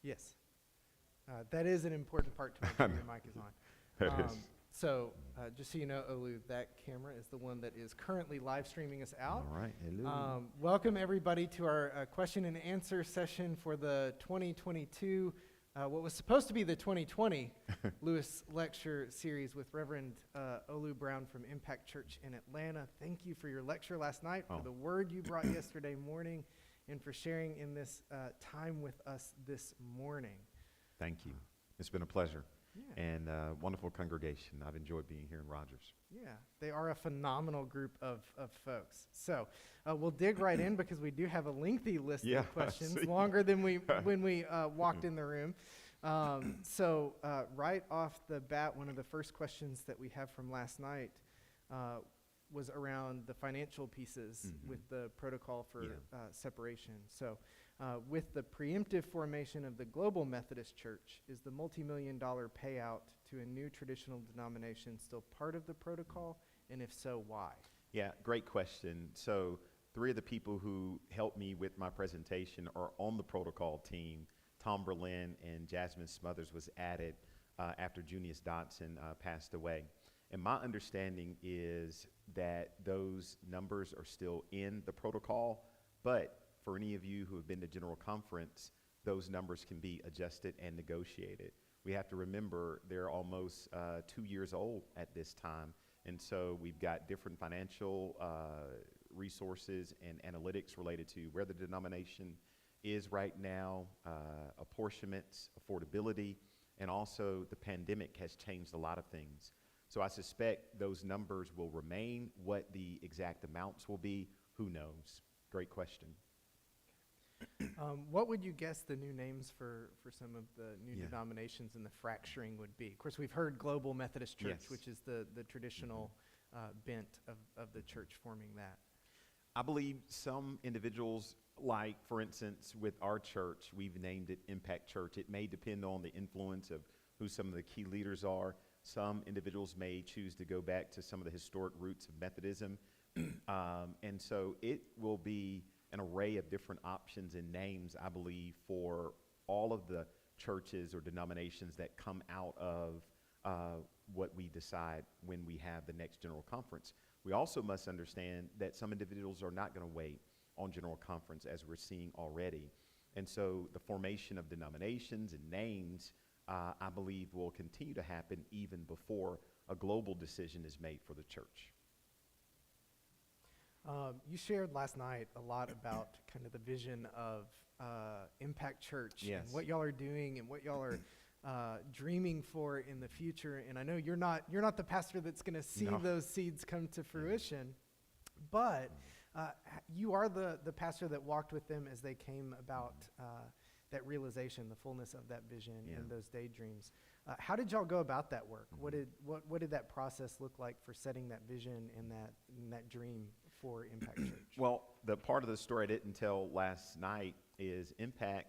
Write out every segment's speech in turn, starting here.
Yes. That is an important part to make sure your mic is on. That is. So, just so you know, Olu, that camera is the one that is currently live streaming us out. All right. Hello. Welcome, everybody, to our question and answer session for the 2022, what was supposed to be the 2020 Lewis Lecture Series with Reverend Olu Brown from Impact Church in Atlanta. Thank you for your lecture last night, for the word you brought yesterday morning, and for sharing in this time with us this morning. Thank you. It's been a pleasure. Yeah. And wonderful congregation. I've enjoyed being here in Rogers. Yeah, they are a phenomenal group of folks. So we'll dig right in because we do have a lengthy list of questions, longer than when we walked in the room. So right off the bat, one of the first questions that we have from last night was around the financial pieces with the protocol for separation. So with the preemptive formation of the global Methodist Church, is the multi-million-dollar payout to a new traditional denomination still part of the protocol? And if so, why? Yeah, great question. So 3 of the people who helped me with my presentation are on the protocol team. Tom Berlin and Jasmine Smothers was added after Junius Dotson passed away. And my understanding is that those numbers are still in the protocol, but for any of you who have been to General Conference, those numbers can be adjusted and negotiated. We have to remember they're almost 2 years old at this time, and so we've got different financial resources and analytics related to where the denomination is right now, apportionments, affordability, and also the pandemic has changed a lot of things. So I suspect those numbers will remain. What the exact amounts will be, who knows? Great question. What would you guess the new names for some of the new denominations and the fracturing would be? Of course, we've heard Global Methodist Church, which is the traditional bent of the church forming that. I believe some individuals, like, for instance, with our church, we've named it Impact Church. It may depend on the influence of who some of the key leaders are. Some individuals may choose to go back to some of the historic roots of Methodism. And so it will be an array of different options and names, I believe, for all of the churches or denominations that come out of what we decide when we have the next General Conference. We also must understand that some individuals are not going to wait on General Conference, as we're seeing already. And so the formation of denominations and names, I believe, will continue to happen even before a global decision is made for the church. You shared last night a lot about kind of the vision of Impact Church and what y'all are doing and what y'all are dreaming for in the future. And I know you're not the pastor that's going to see those seeds come to fruition, but you are the pastor that walked with them as they came about that realization, the fullness of that vision and those daydreams. How did y'all go about that work? What did that process look like for setting that vision and that dream for Impact Church? Well, the part of the story I didn't tell last night is Impact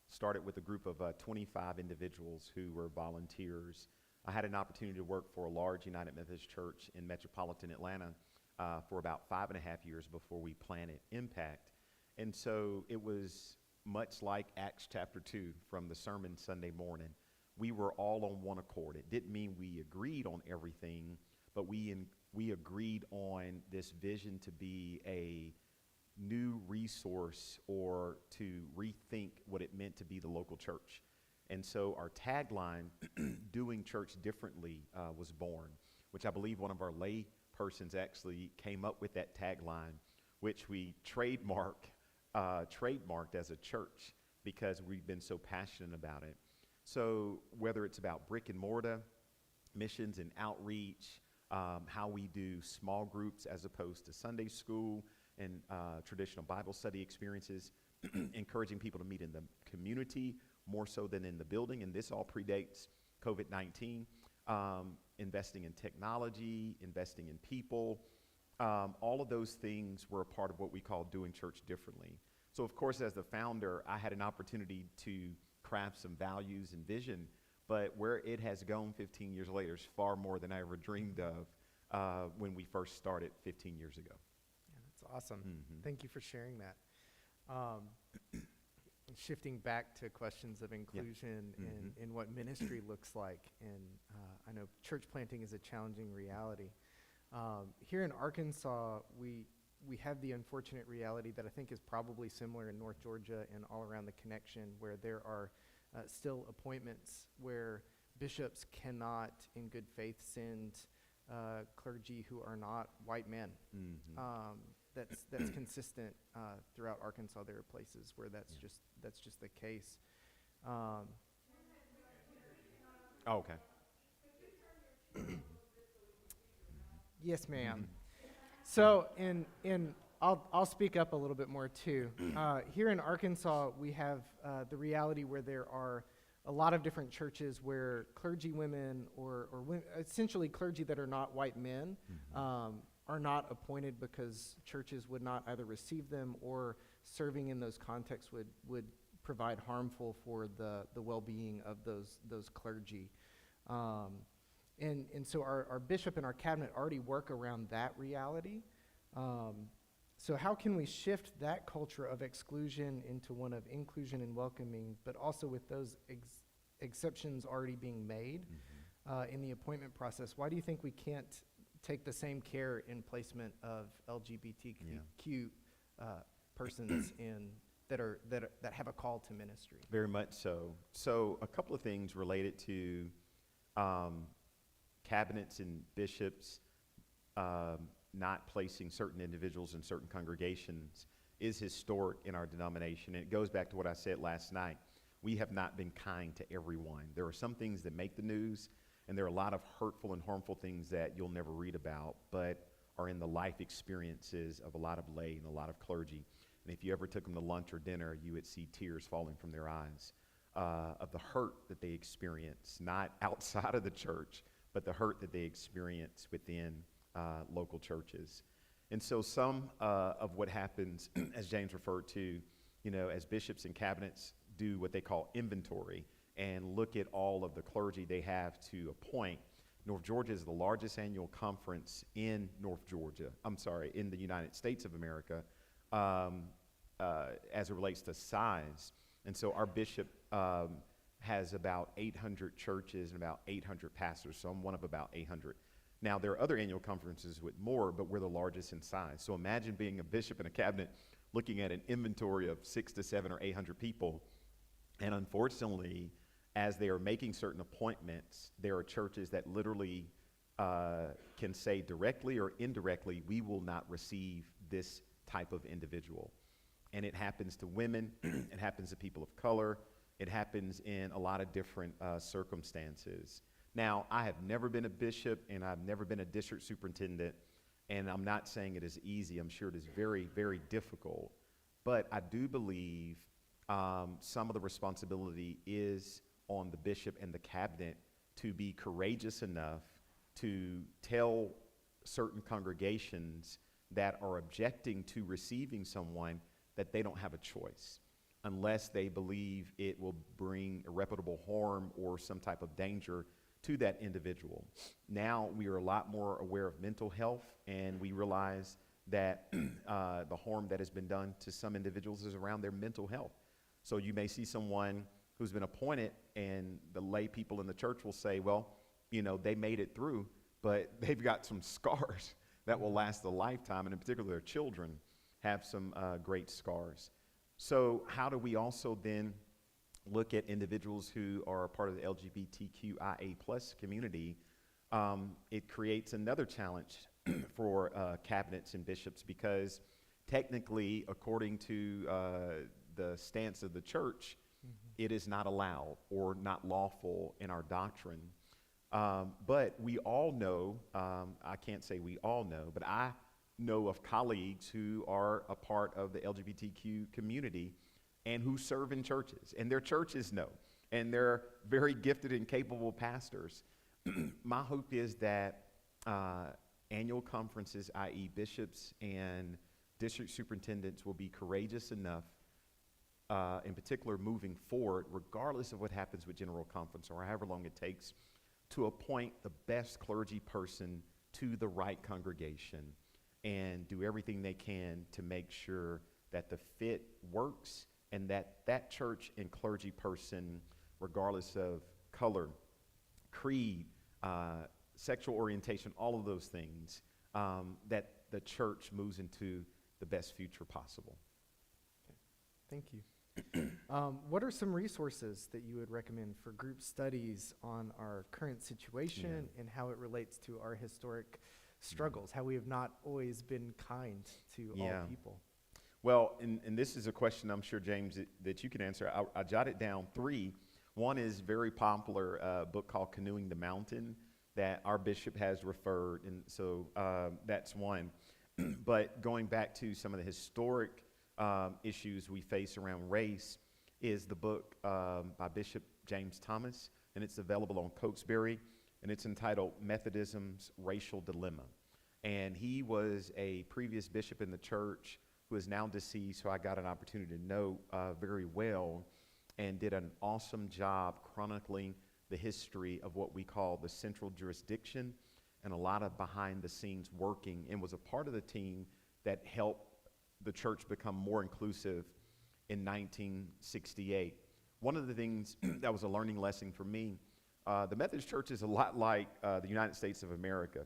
started with a group of 25 individuals who were volunteers. I had an opportunity to work for a large United Methodist Church in metropolitan Atlanta for about 5.5 years before we planted Impact. And so it was much like Acts chapter 2 from the sermon Sunday morning. We were all on one accord. It didn't mean we agreed on everything, but we agreed on this vision to be a new resource or to rethink what it meant to be the local church. And so our tagline, Doing Church Differently, was born, which I believe one of our lay persons actually came up with that tagline, which we trademarked as a church because we've been so passionate about it. So whether it's about brick and mortar, missions and outreach, how we do small groups as opposed to Sunday school and traditional Bible study experiences, encouraging people to meet in the community more so than in the building, and this all predates COVID-19, investing in technology, investing in people, all of those things were a part of what we call Doing Church Differently. So of course, as the founder, I had an opportunity to craft some values and vision, but where it has gone 15 years later is far more than I ever dreamed of when we first started 15 years ago. Yeah, that's awesome. Thank you for sharing that. shifting back to questions of inclusion and what ministry looks like. And I know church planting is a challenging reality. Here in Arkansas, we have the unfortunate reality that I think is probably similar in North Georgia and all around the connection, where there are still appointments where bishops cannot, in good faith, send clergy who are not white men. That's consistent throughout Arkansas. There are places where that's just the case. Okay. Yes, ma'am. So, I'll speak up a little bit more too. Here in Arkansas, we have the reality where there are a lot of different churches where clergy women or essentially clergy that are not white men are not appointed because churches would not either receive them, or serving in those contexts would provide harmful for the well-being of those clergy. And so our bishop and our cabinet already work around that reality. So how can we shift that culture of exclusion into one of inclusion and welcoming, but also with those exceptions already being made in the appointment process? Why do you think we can't take the same care in placement of LGBTQ persons that have a call to ministry? Very much so. So a couple of things related to cabinets and bishops not placing certain individuals in certain congregations is historic in our denomination. And it goes back to what I said last night. We have not been kind to everyone. There are some things that make the news, and there are a lot of hurtful and harmful things that you'll never read about, but are in the life experiences of a lot of lay and a lot of clergy. And if you ever took them to lunch or dinner, you would see tears falling from their eyes of the hurt that they experience, not outside of the church, but the hurt that they experience within local churches. And so some of what happens, as James referred to, as bishops and cabinets do what they call inventory and look at all of the clergy they have to appoint. North Georgia is the largest annual conference in in the United States of America as it relates to size. And so our bishop has about 800 churches and about 800 pastors, so I'm one of about 800. Now, there are other annual conferences with more, but we're the largest in size. So imagine being a bishop in a cabinet looking at an inventory of 600 to 700 or 800 people. And unfortunately, as they are making certain appointments, there are churches that literally can say directly or indirectly, we will not receive this type of individual. And it happens to women, it happens to people of color, it happens in a lot of different circumstances. Now, I have never been a bishop, and I've never been a district superintendent, and I'm not saying it is easy. I'm sure it is very, very difficult. But I do believe some of the responsibility is on the bishop and the cabinet to be courageous enough to tell certain congregations that are objecting to receiving someone that they don't have a choice unless they believe it will bring irreparable harm or some type of danger to that individual. Now we are a lot more aware of mental health, and we realize that the harm that has been done to some individuals is around their mental health. So you may see someone who's been appointed, and the lay people in the church will say, well, they made it through, but they've got some scars that will last a lifetime, and in particular their children have some great scars. So how do we also then look at individuals who are a part of the LGBTQIA plus community? It creates another challenge for cabinets and bishops, because technically, according to the stance of the church, it is not allowed or not lawful in our doctrine. But we all know, I can't say we all know, but I know of colleagues who are a part of the LGBTQ community and who serve in churches, and their churches know, and they're very gifted and capable pastors. My hope is that annual conferences, i.e. bishops and district superintendents, will be courageous enough, in particular moving forward, regardless of what happens with General Conference or however long it takes, to appoint the best clergy person to the right congregation and do everything they can to make sure that the fit works and that church and clergy person, regardless of color, creed, sexual orientation, all of those things, that the church moves into the best future possible. Thank you. What are some resources that you would recommend for group studies on our current situation and how it relates to our historic struggles, how we have not always been kind to all people? Well, and this is a question I'm sure, James, that you can answer. I jotted down 3. One is very popular book called Canoeing the Mountain that our bishop has referred, and so that's one. But going back to some of the historic issues we face around race is the book by Bishop James Thomas, and it's available on Cokesbury, and it's entitled Methodism's Racial Dilemma. And he was a previous bishop in the church who is now deceased, who I got an opportunity to know very well, and did an awesome job chronicling the history of what we call the central jurisdiction and a lot of behind the scenes working, and was a part of the team that helped the church become more inclusive in 1968. One of the things that was a learning lesson for me, the Methodist Church is a lot like the United States of America.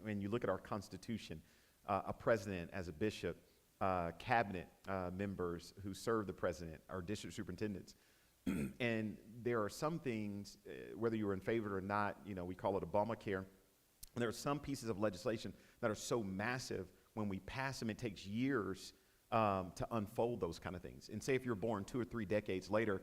When you look at our Constitution, a president as a bishop, cabinet members who serve the president, our district superintendents. And there are some things, whether you're in favor or not, we call it Obamacare. And there are some pieces of legislation that are so massive, when we pass them, it takes years to unfold those kind of things. And say if you're born 2 or 3 decades later,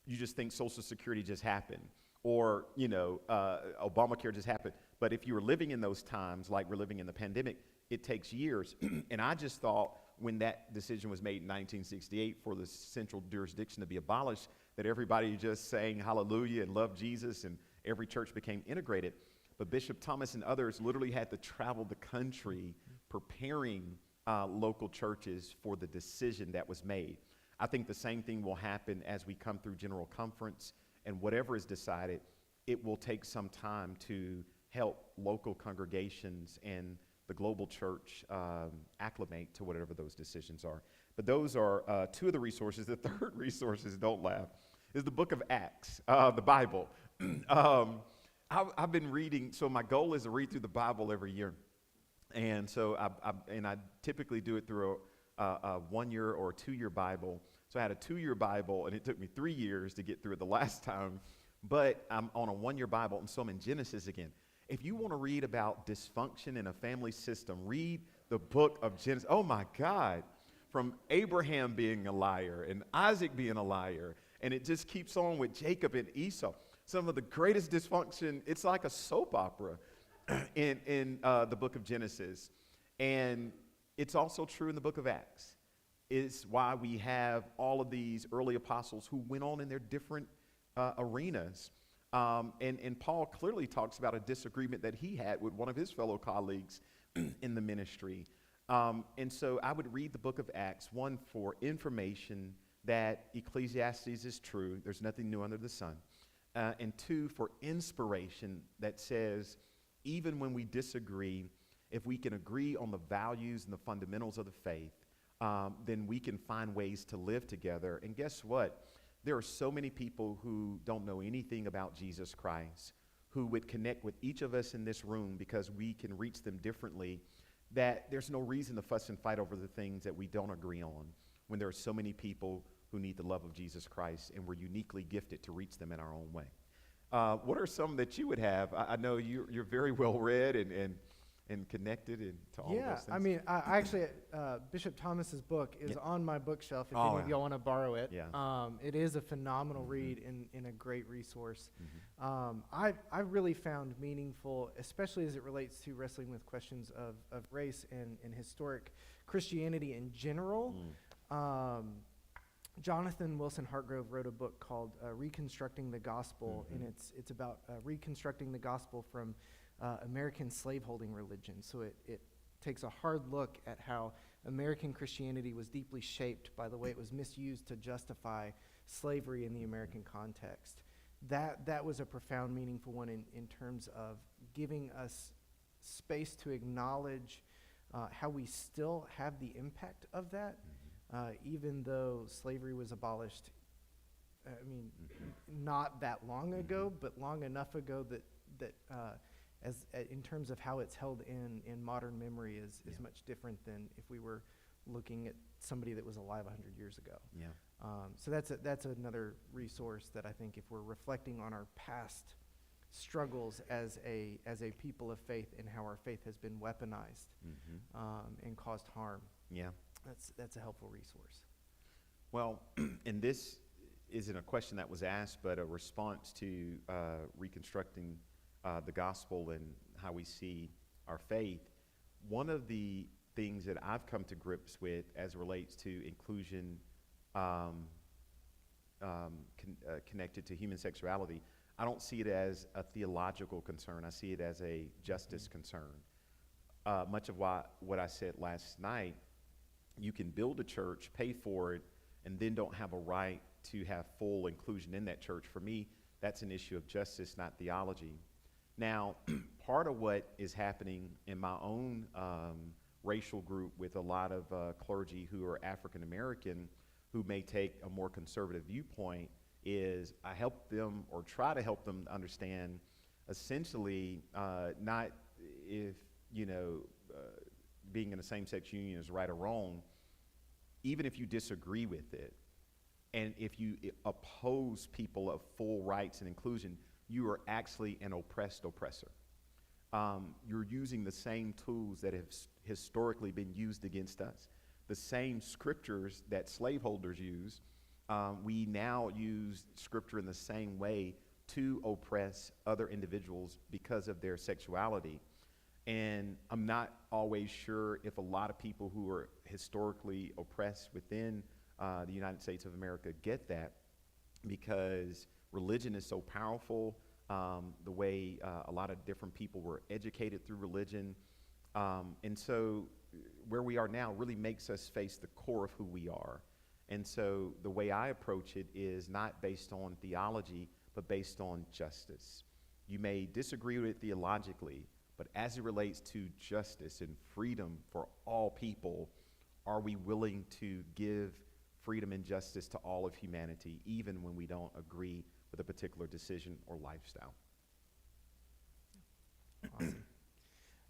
you just think Social Security just happened, or Obamacare just happened. But if you were living in those times, like we're living in the pandemic, it takes years. And I just thought when that decision was made in 1968 for the central jurisdiction to be abolished, that everybody just sang hallelujah and loved Jesus, and every church became integrated. But Bishop Thomas and others literally had to travel the country preparing local churches for the decision that was made. I think the same thing will happen as we come through General Conference, and whatever is decided, it will take some time to help local congregations and the global church acclimate to whatever those decisions are. But those are 2 of the resources. The third resource is, don't laugh, is the book of Acts, the Bible. I've been reading, so my goal is to read through the Bible every year. And so I typically do it through a 1-year or a 2-year Bible. So I had a 2-year Bible, and it took me 3 years to get through it the last time. But I'm on a 1-year Bible, and so I'm in Genesis again. If you want to read about dysfunction in a family system, read the book of Genesis. Oh my God. From Abraham being a liar and Isaac being a liar. And it just keeps on with Jacob and Esau. Some of the greatest dysfunction, it's like a soap opera in the book of Genesis. And it's also true in the book of Acts. It's why we have all of these early apostles who went on in their different arenas. And Paul clearly talks about a disagreement that he had with one of his fellow colleagues in the ministry. And so I would read the book of Acts, 1, for information that Ecclesiastes is true. There's nothing new under the sun. And 2, for inspiration that says, even when we disagree, if we can agree on the values and the fundamentals of the faith, then we can find ways to live together. And guess what? There are so many people who don't know anything about Jesus Christ, who would connect with each of us in this room because we can reach them differently, that there's no reason to fuss and fight over the things that we don't agree on, when there are so many people who need the love of Jesus Christ, and we're uniquely gifted to reach them in our own way. What are some that you would have? I know you're very well read and connected to all of those things. I mean, I actually, Bishop Thomas's book is on my bookshelf if any of y'all want to borrow it. Yeah. It is a phenomenal read and a great resource. I really found meaningful, especially as it relates to wrestling with questions of race and historic Christianity in general. Jonathan Wilson Hartgrove wrote a book called Reconstructing the Gospel, and it's about reconstructing the gospel from American slaveholding religion. So it takes a hard look at how American Christianity was deeply shaped by the way it was misused to justify slavery in the American context. That was a profound, meaningful one in terms of giving us space to acknowledge how we still have the impact of that. even though slavery was abolished, not that long ago, but long enough ago that in terms of how it's held in modern memory is much different than if we were looking at somebody that was alive 100 years ago. Yeah. So that's another resource that I think, if we're reflecting on our past struggles as a people of faith and how our faith has been weaponized and caused harm. Yeah. That's a helpful resource. Well, and this isn't a question that was asked, but a response to reconstructing the gospel and how we see our faith. One of the things that I've come to grips with as it relates to inclusion connected to human sexuality, I don't see it as a theological concern. I see it as a justice concern. Much of what I said last night, you can build a church, pay for it, and then don't have a right to have full inclusion in that church. For me, that's an issue of justice, not theology. Now, part of what is happening in my own racial group with a lot of clergy who are African American, who may take a more conservative viewpoint, is I help them, or try to help them, understand essentially not if, being in a same-sex union is right or wrong. Even if you disagree with it, and if you oppose people of full rights and inclusion, you are actually an oppressed oppressor. You're using the same tools that have historically been used against us. The same scriptures that slaveholders use, we now use scripture in the same way to oppress other individuals because of their sexuality. And I'm not always sure if a lot of people who are historically oppressed within the United States of America get that, because religion is so powerful, the way a lot of different people were educated through religion. And so where we are now really makes us face the core of who we are. And so the way I approach it is not based on theology, but based on justice. You may disagree with it theologically, but as it relates to justice and freedom for all people, are we willing to give freedom and justice to all of humanity, even when we don't agree with a particular decision or lifestyle?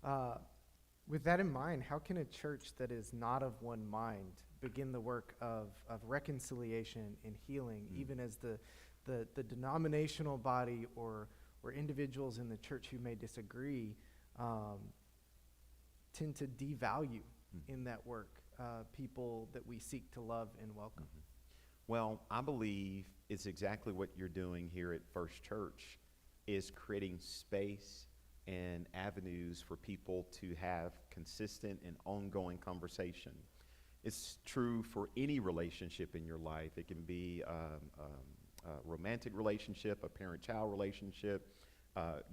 Awesome. With that in mind, how can a church that is not of one mind begin the work of reconciliation and healing, even as the denominational body or individuals in the church who may disagree tend to devalue in that work people that we seek to love and welcome? Well, I believe it's exactly what you're doing here at First Church, is creating space and avenues for people to have consistent and ongoing conversation. It's true for any relationship in your life. It can be a romantic relationship, a parent-child relationship,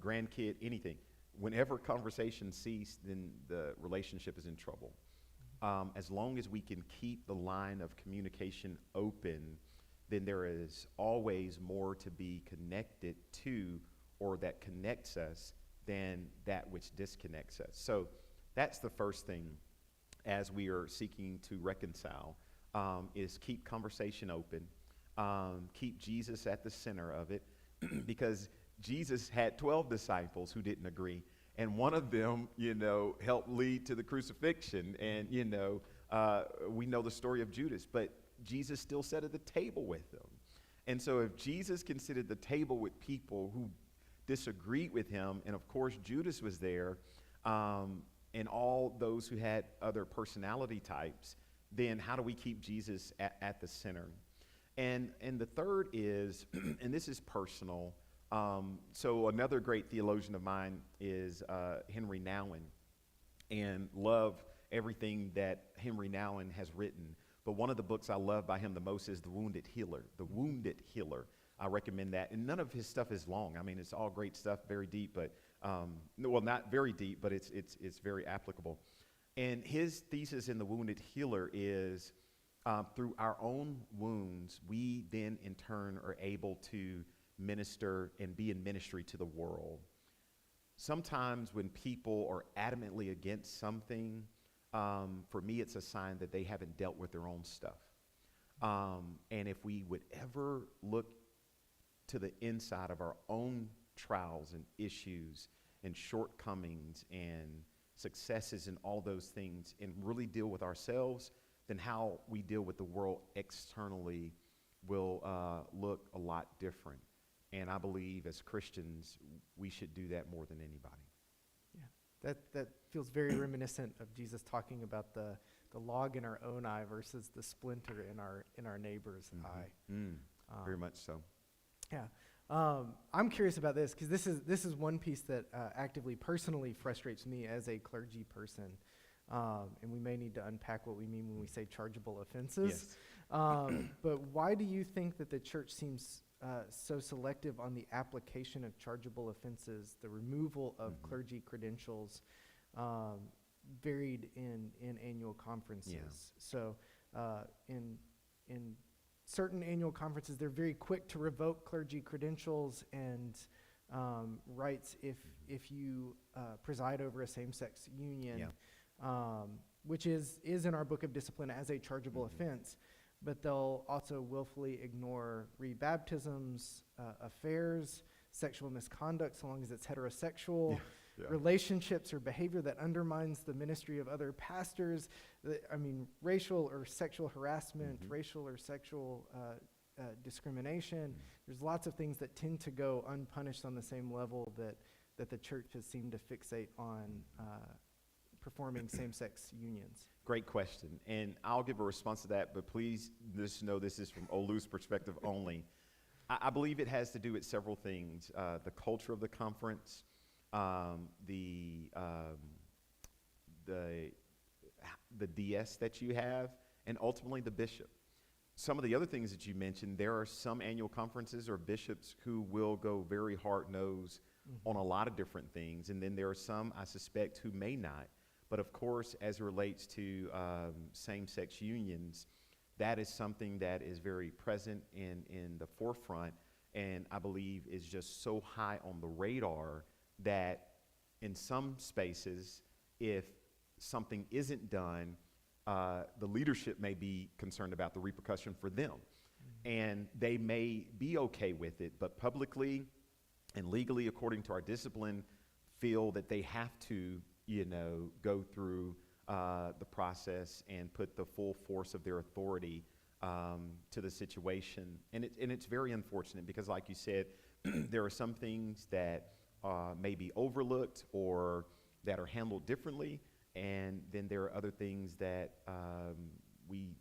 grandkid, anything. Whenever conversation ceases, then the relationship is in trouble. As long as we can keep the line of communication open, then there is always more to be connected to, or that connects us, than that which disconnects us. So that's the first thing as we are seeking to reconcile, is keep conversation open, keep Jesus at the center of it, because Jesus had 12 disciples who didn't agree, and one of them, helped lead to the crucifixion, and, we know the story of Judas, but Jesus still sat at the table with them. And so if Jesus can sit at the table with people who disagreed with him, and of course Judas was there, and all those who had other personality types, then how do we keep Jesus at the center? And the third is, and this is personal, so another great theologian of mine is Henry Nouwen, and love everything that Henry Nouwen has written. But one of the books I love by him the most is The Wounded Healer. The Wounded Healer. I recommend that. And none of his stuff is long. I mean, it's all great stuff, very deep, but, well, not very deep, but it's very applicable. And his thesis in The Wounded Healer is, through our own wounds, we then in turn are able to minister and be in ministry to the world. Sometimes when people are adamantly against something, for me, it's a sign that they haven't dealt with their own stuff. And if we would ever look to the inside of our own trials and issues and shortcomings and successes and all those things and really deal with ourselves, then how we deal with the world externally will look a lot different. And I believe as Christians, we should do that more than anybody. Yeah, that feels very reminiscent of Jesus talking about the log in our own eye versus the splinter in our neighbor's eye. Very much so. Yeah. I'm curious about this because this is one piece that actively, personally frustrates me as a clergy person. And we may need to unpack what we mean when we say chargeable offenses. Yes. But why do you think that the church seems so selective on the application of chargeable offenses, the removal of clergy credentials, varied in annual conferences? Yeah. So in certain annual conferences, they're very quick to revoke clergy credentials and rights if you preside over a same-sex union, which is in our book of discipline as a chargeable offense. But they'll also willfully ignore rebaptisms, affairs, sexual misconduct, so long as it's heterosexual, relationships or behavior that undermines the ministry of other pastors. Racial or sexual harassment, racial or sexual discrimination. There's lots of things that tend to go unpunished on the same level that the church has seemed to fixate on performing same-sex unions. Great question. And I'll give a response to that, but please just know this is from Olu's perspective only. I believe it has to do with several things. The culture of the conference, the DS that you have, and ultimately the bishop. Some of the other things that you mentioned, there are some annual conferences or bishops who will go very hard-nosed on a lot of different things, and then there are some, I suspect, who may not. But of course, as it relates to same-sex unions, that is something that is very present in the forefront, and I believe is just so high on the radar that in some spaces, if something isn't done, the leadership may be concerned about the repercussion for them. And they may be okay with it, but publicly and legally, according to our discipline, feel that they have to go through the process and put the full force of their authority to the situation. And it's very unfortunate because, like you said, there are some things that may be overlooked or that are handled differently, and then there are other things that we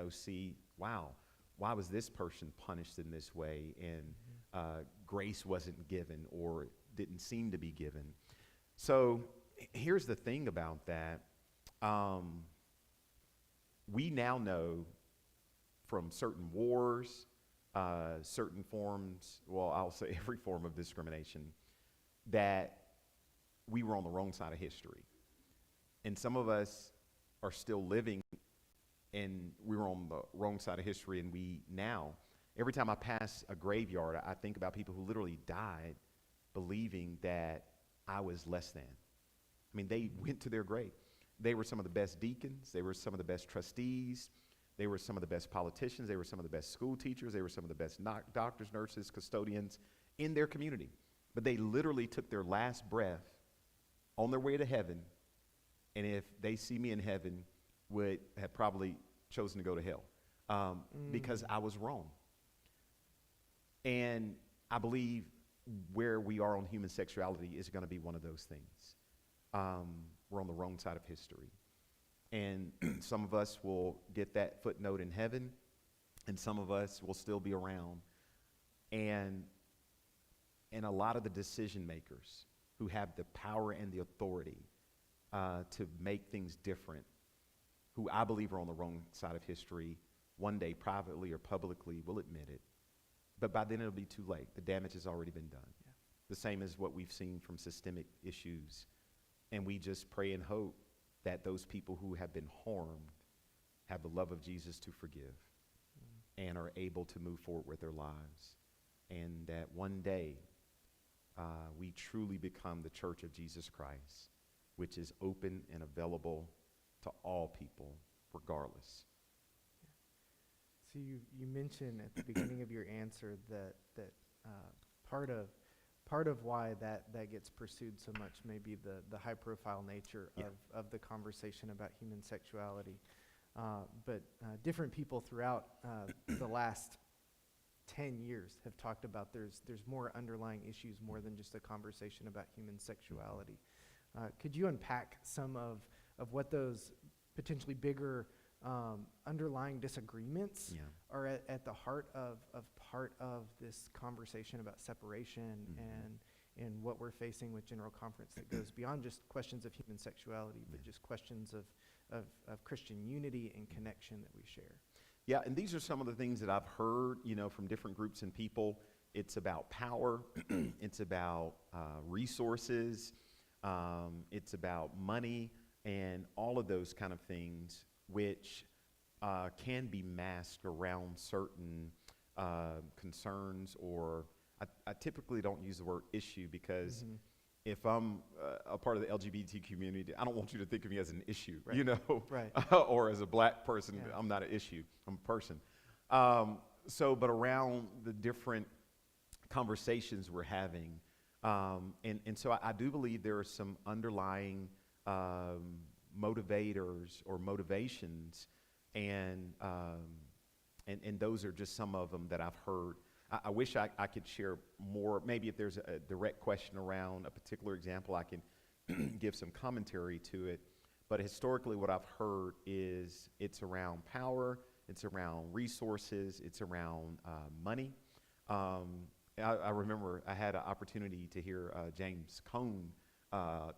see, wow, why was this person punished in this way, and grace wasn't given or didn't seem to be given. So here's the thing about that. We now know from certain wars, certain forms, well, I'll say every form of discrimination, that we were on the wrong side of history. And some of us are still living, and we were on the wrong side of history, and we now, every time I pass a graveyard, I think about people who literally died believing that I was less than. I mean, they went to their grave. They were some of the best deacons. They were some of the best trustees. They were some of the best politicians. They were some of the best school teachers. They were some of the best doctors, nurses, custodians in their community. But they literally took their last breath on their way to heaven, and if they see me in heaven, would have probably chosen to go to hell because I was wrong. And I believe where we are on human sexuality is going to be one of those things. We're on the wrong side of history. And some of us will get that footnote in heaven, and some of us will still be around. And a lot of the decision makers who have the power and the authority to make things different, who I believe are on the wrong side of history, one day privately or publicly will admit it. But by then it'll be too late. The damage has already been done. Yeah. The same as what we've seen from systemic issues. And we just pray and hope that those people who have been harmed have the love of Jesus to forgive and are able to move forward with their lives. And that one day we truly become the church of Jesus Christ, which is open and available to all people, regardless. So you mentioned at the beginning of your answer that part of why that gets pursued so much may be the high profile nature of the conversation about human sexuality. But different people throughout the last 10 years have talked about there's more underlying issues more than just a conversation about human sexuality. Could you unpack some of what those potentially bigger underlying disagreements are at the heart of part of this conversation about separation and what we're facing with General Conference that goes beyond just questions of human sexuality, but just questions of Christian unity and connection that we share? Yeah, and these are some of the things that I've heard, from different groups and people. It's about power. It's about resources. It's about money and all of those kind of things, which can be masked around certain concerns, or I typically don't use the word issue because if I'm a part of the LGBT community, I don't want you to think of me as an issue, Right. or as a black person. I'm not an issue. I'm a person. But around the different conversations we're having, and so I do believe there are some underlying motivators or motivations, and those are just some of them that I've heard. I wish I could share more. Maybe if there's a direct question around a particular example, I can give some commentary to it. But historically, what I've heard is it's around power, it's around resources, it's around money. I remember I had an opportunity to hear James Cone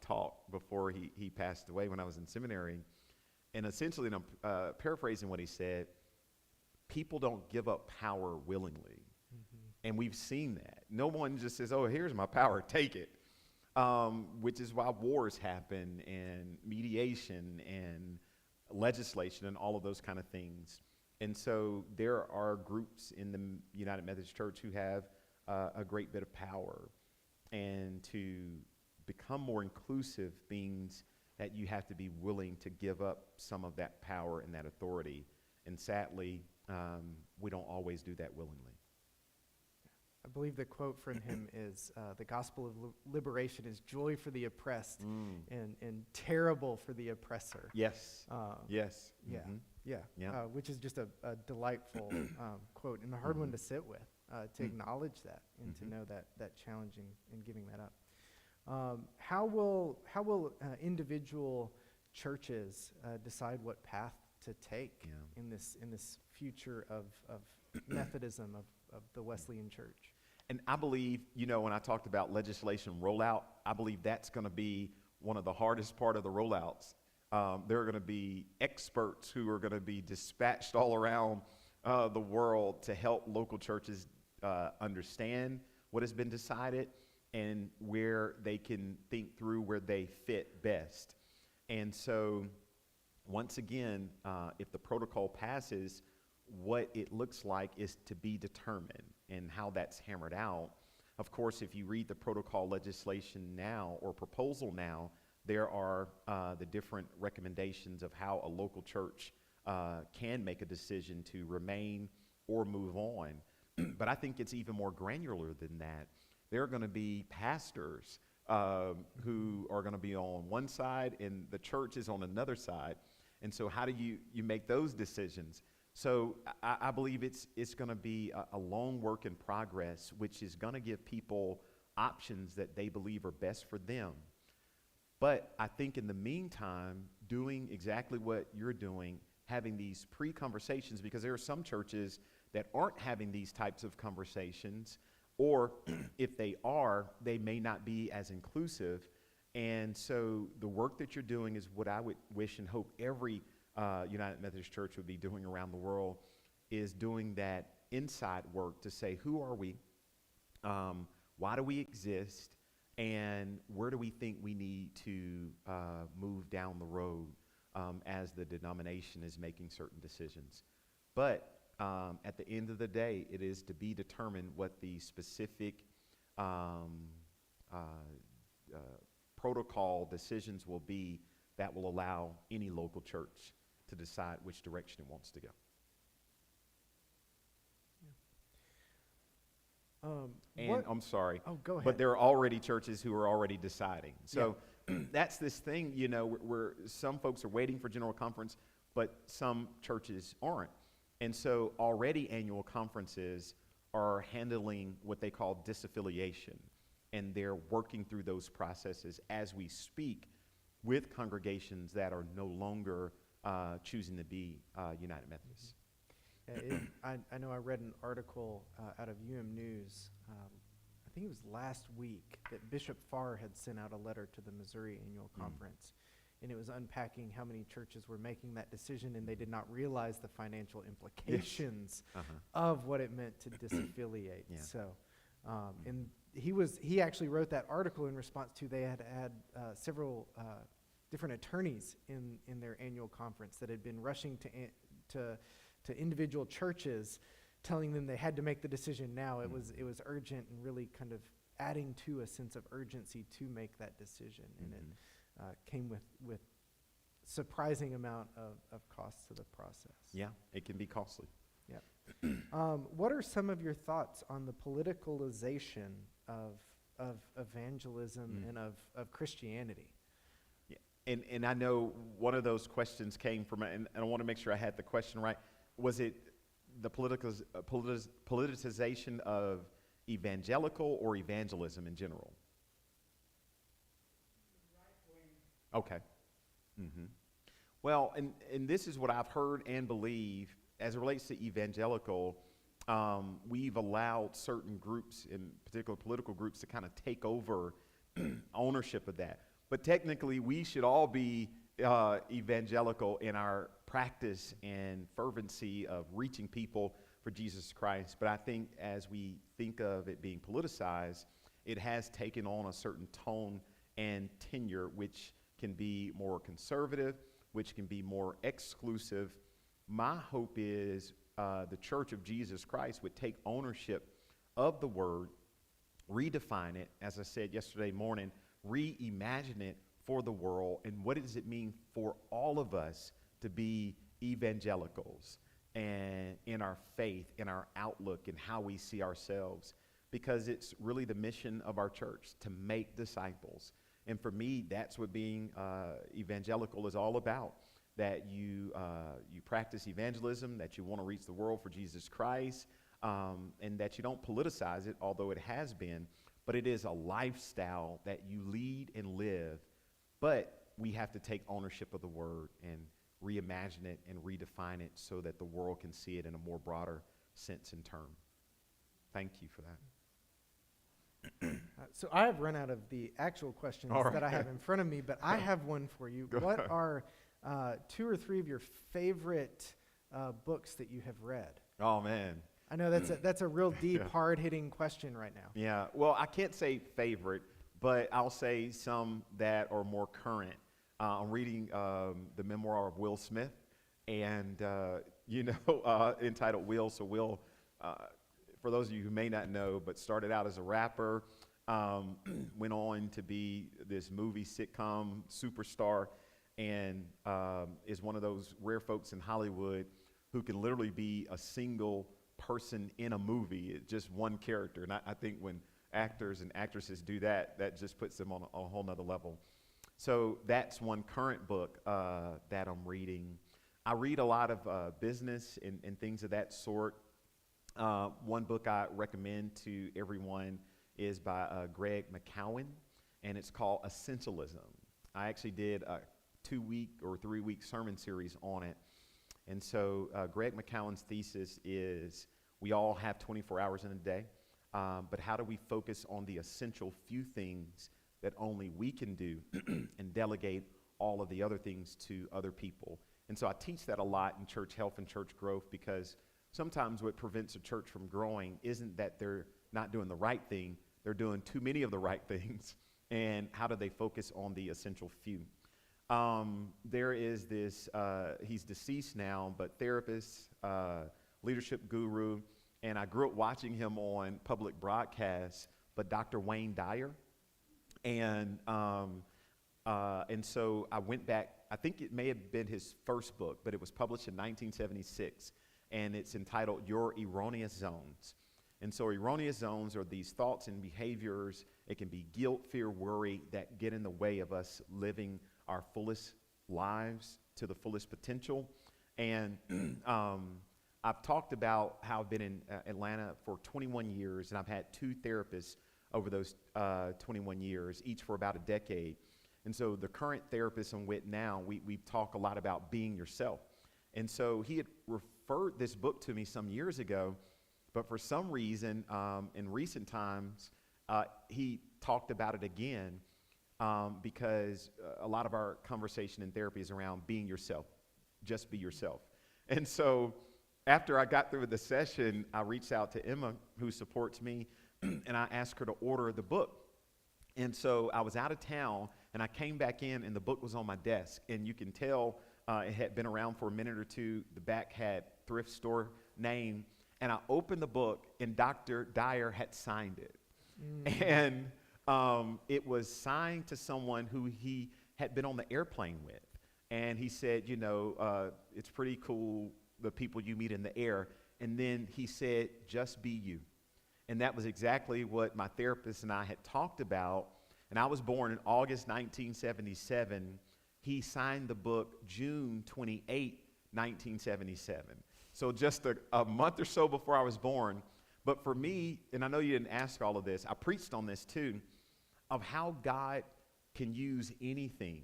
talk before he passed away when I was in seminary. And essentially, and I'm paraphrasing what he said, people don't give up power willingly. And we've seen that. No one just says, oh, here's my power, take it. Which is why wars happen, and mediation and legislation and all of those kind of things. And so there are groups in the United Methodist Church who have a great bit of power. And to become more inclusive means that you have to be willing to give up some of that power and that authority. And sadly, we don't always do that willingly. I believe the quote from him is, the gospel of liberation is joy for the oppressed and terrible for the oppressor. Yes. Yes. Which is just a delightful quote, and a hard one to sit with, to acknowledge that and to know that challenging and giving that up. How will individual churches decide what path to take in this future of Methodism, of the Wesleyan Church? And I believe, when I talked about legislation rollout, I believe that's going to be one of the hardest part of the rollouts. There are going to be experts who are going to be dispatched all around the world to help local churches understand what has been decided and where they can think through where they fit best. And so, once again, if the protocol passes, what it looks like is to be determined, and how that's hammered out. Of course, if you read the protocol legislation now or proposal now, there are the different recommendations of how a local church can make a decision to remain or move on. But I think it's even more granular than that. There are going to be pastors who are going to be on one side and the church is on another side. And so how do you make those decisions? So I believe it's going to be a long work in progress, which is going to give people options that they believe are best for them. But I think in the meantime, doing exactly what you're doing, having these pre-conversations, because there are some churches that aren't having these types of conversations, or if they are, they may not be as inclusive. And so the work that you're doing is what I would wish and hope every United Methodist Church would be doing around the world, is doing that inside work to say, who are we? Why do we exist? And where do we think we need to move down the road as the denomination is making certain decisions? But at the end of the day, it is to be determined what the specific protocol decisions will be that will allow any local church to decide which direction it wants to go. And I'm sorry. Oh, go ahead. But there are already churches who are already deciding. So that's this thing, where some folks are waiting for General Conference, but some churches aren't. And so already annual conferences are handling what they call disaffiliation. And they're working through those processes as we speak with congregations that are no longer choosing to be United Methodists. I know I read an article out of News, I think it was last week, that Bishop Farr had sent out a letter to the Missouri Annual Conference, and it was unpacking how many churches were making that decision, and they did not realize the financial implications of what it meant to disaffiliate. Yeah. So, and he actually wrote that article in response to they had several different attorneys in their annual conference that had been rushing to individual churches, telling them they had to make the decision now. It was urgent, and really kind of adding to a sense of urgency to make that decision. And it came with surprising amount of cost to the process. Yeah, it can be costly. Yeah. What are some of your thoughts on the politicalization of evangelism and of Christianity? Yeah. And I know one of those questions came from, and I want to make sure I had the question right. Was it the politicization of evangelical or evangelism in general? Okay. Mm-hmm. Well, and this is what I've heard and believe as it relates to evangelical. We've allowed certain groups, in particular political groups, to kind of take over ownership of that. But technically, we should all be evangelical in our practice and fervency of reaching people for Jesus Christ. But I think as we think of it being politicized, it has taken on a certain tone and tenure, which can be more conservative, which can be more exclusive. My hope is the Church of Jesus Christ would take ownership of the word, redefine it, as I said yesterday morning, reimagine it for the world, and what does it mean for all of us to be evangelicals and in our faith, in our outlook, and how we see ourselves, because it's really the mission of our church to make disciples. And for me, that's what being evangelical is all about, that you practice evangelism, that you want to reach the world for Jesus Christ, and that you don't politicize it, although it has been, but it is a lifestyle that you lead and live. But we have to take ownership of the word and reimagine it and redefine it so that the world can see it in a more broader sense and term. Thank you for that. So I have run out of the actual questions that I have in front of me, but I have one for you. What are 2 or 3 of your favorite books that you have read? Oh, man. I know that's a real deep, hard-hitting question right now. Yeah. Well, I can't say favorite, but I'll say some that are more current. I'm reading the memoir of Will Smith, and entitled Will. So Will, for those of you who may not know, but started out as a rapper, went on to be this movie sitcom superstar, and is one of those rare folks in Hollywood who can literally be a single person in a movie. It's just one character. And I think when actors and actresses do that, that just puts them on a whole nother level. So that's one current book that I'm reading. I read a lot of business and things of that sort. One book I recommend to everyone is by Greg McKeown, and it's called Essentialism. I actually did a 2-week or 3-week sermon series on it. And so Greg McKeown's thesis is we all have 24 hours in a day, but how do we focus on the essential few things that only we can do and delegate all of the other things to other people? And so I teach that a lot in church health and church growth, because sometimes what prevents a church from growing isn't that they're not doing the right thing, they're doing too many of the right things. And how do they focus on the essential few? There is this, he's deceased now, but therapist, leadership guru, and I grew up watching him on public broadcasts, but Dr. Wayne Dyer. And And so I went back, I think it may have been his first book, but it was published in 1976, and it's entitled Your Erroneous Zones. And so erroneous zones are these thoughts and behaviors. It can be guilt, fear, worry that get in the way of us living our fullest lives to the fullest potential. And I've talked about how I've been in Atlanta for 21 years, and I've had 2 therapists over those 21 years, each for about a decade. And so the current therapist I'm with now, we talk a lot about being yourself. And so he had referred this book to me some years ago, but for some reason, in recent times, he talked about it again because a lot of our conversation in therapy is around being yourself. Just be yourself. And so after I got through with the session, I reached out to Emma, who supports me, and I asked her to order the book. And so I was out of town, and I came back in, and the book was on my desk. And you can tell it had been around for a minute or two. The back had thrift store name. And I opened the book, and Dr. Dyer had signed it. And it was signed to someone who he had been on the airplane with. And he said, you know, it's pretty cool, the people you meet in the air. And then he said, just be you. And that was exactly what my therapist and I had talked about. And I was born in August 1977. He signed the book June 28, 1977. So just a month or so before I was born. But for me, and I know you didn't ask all of this, I preached on this too, of how God can use anything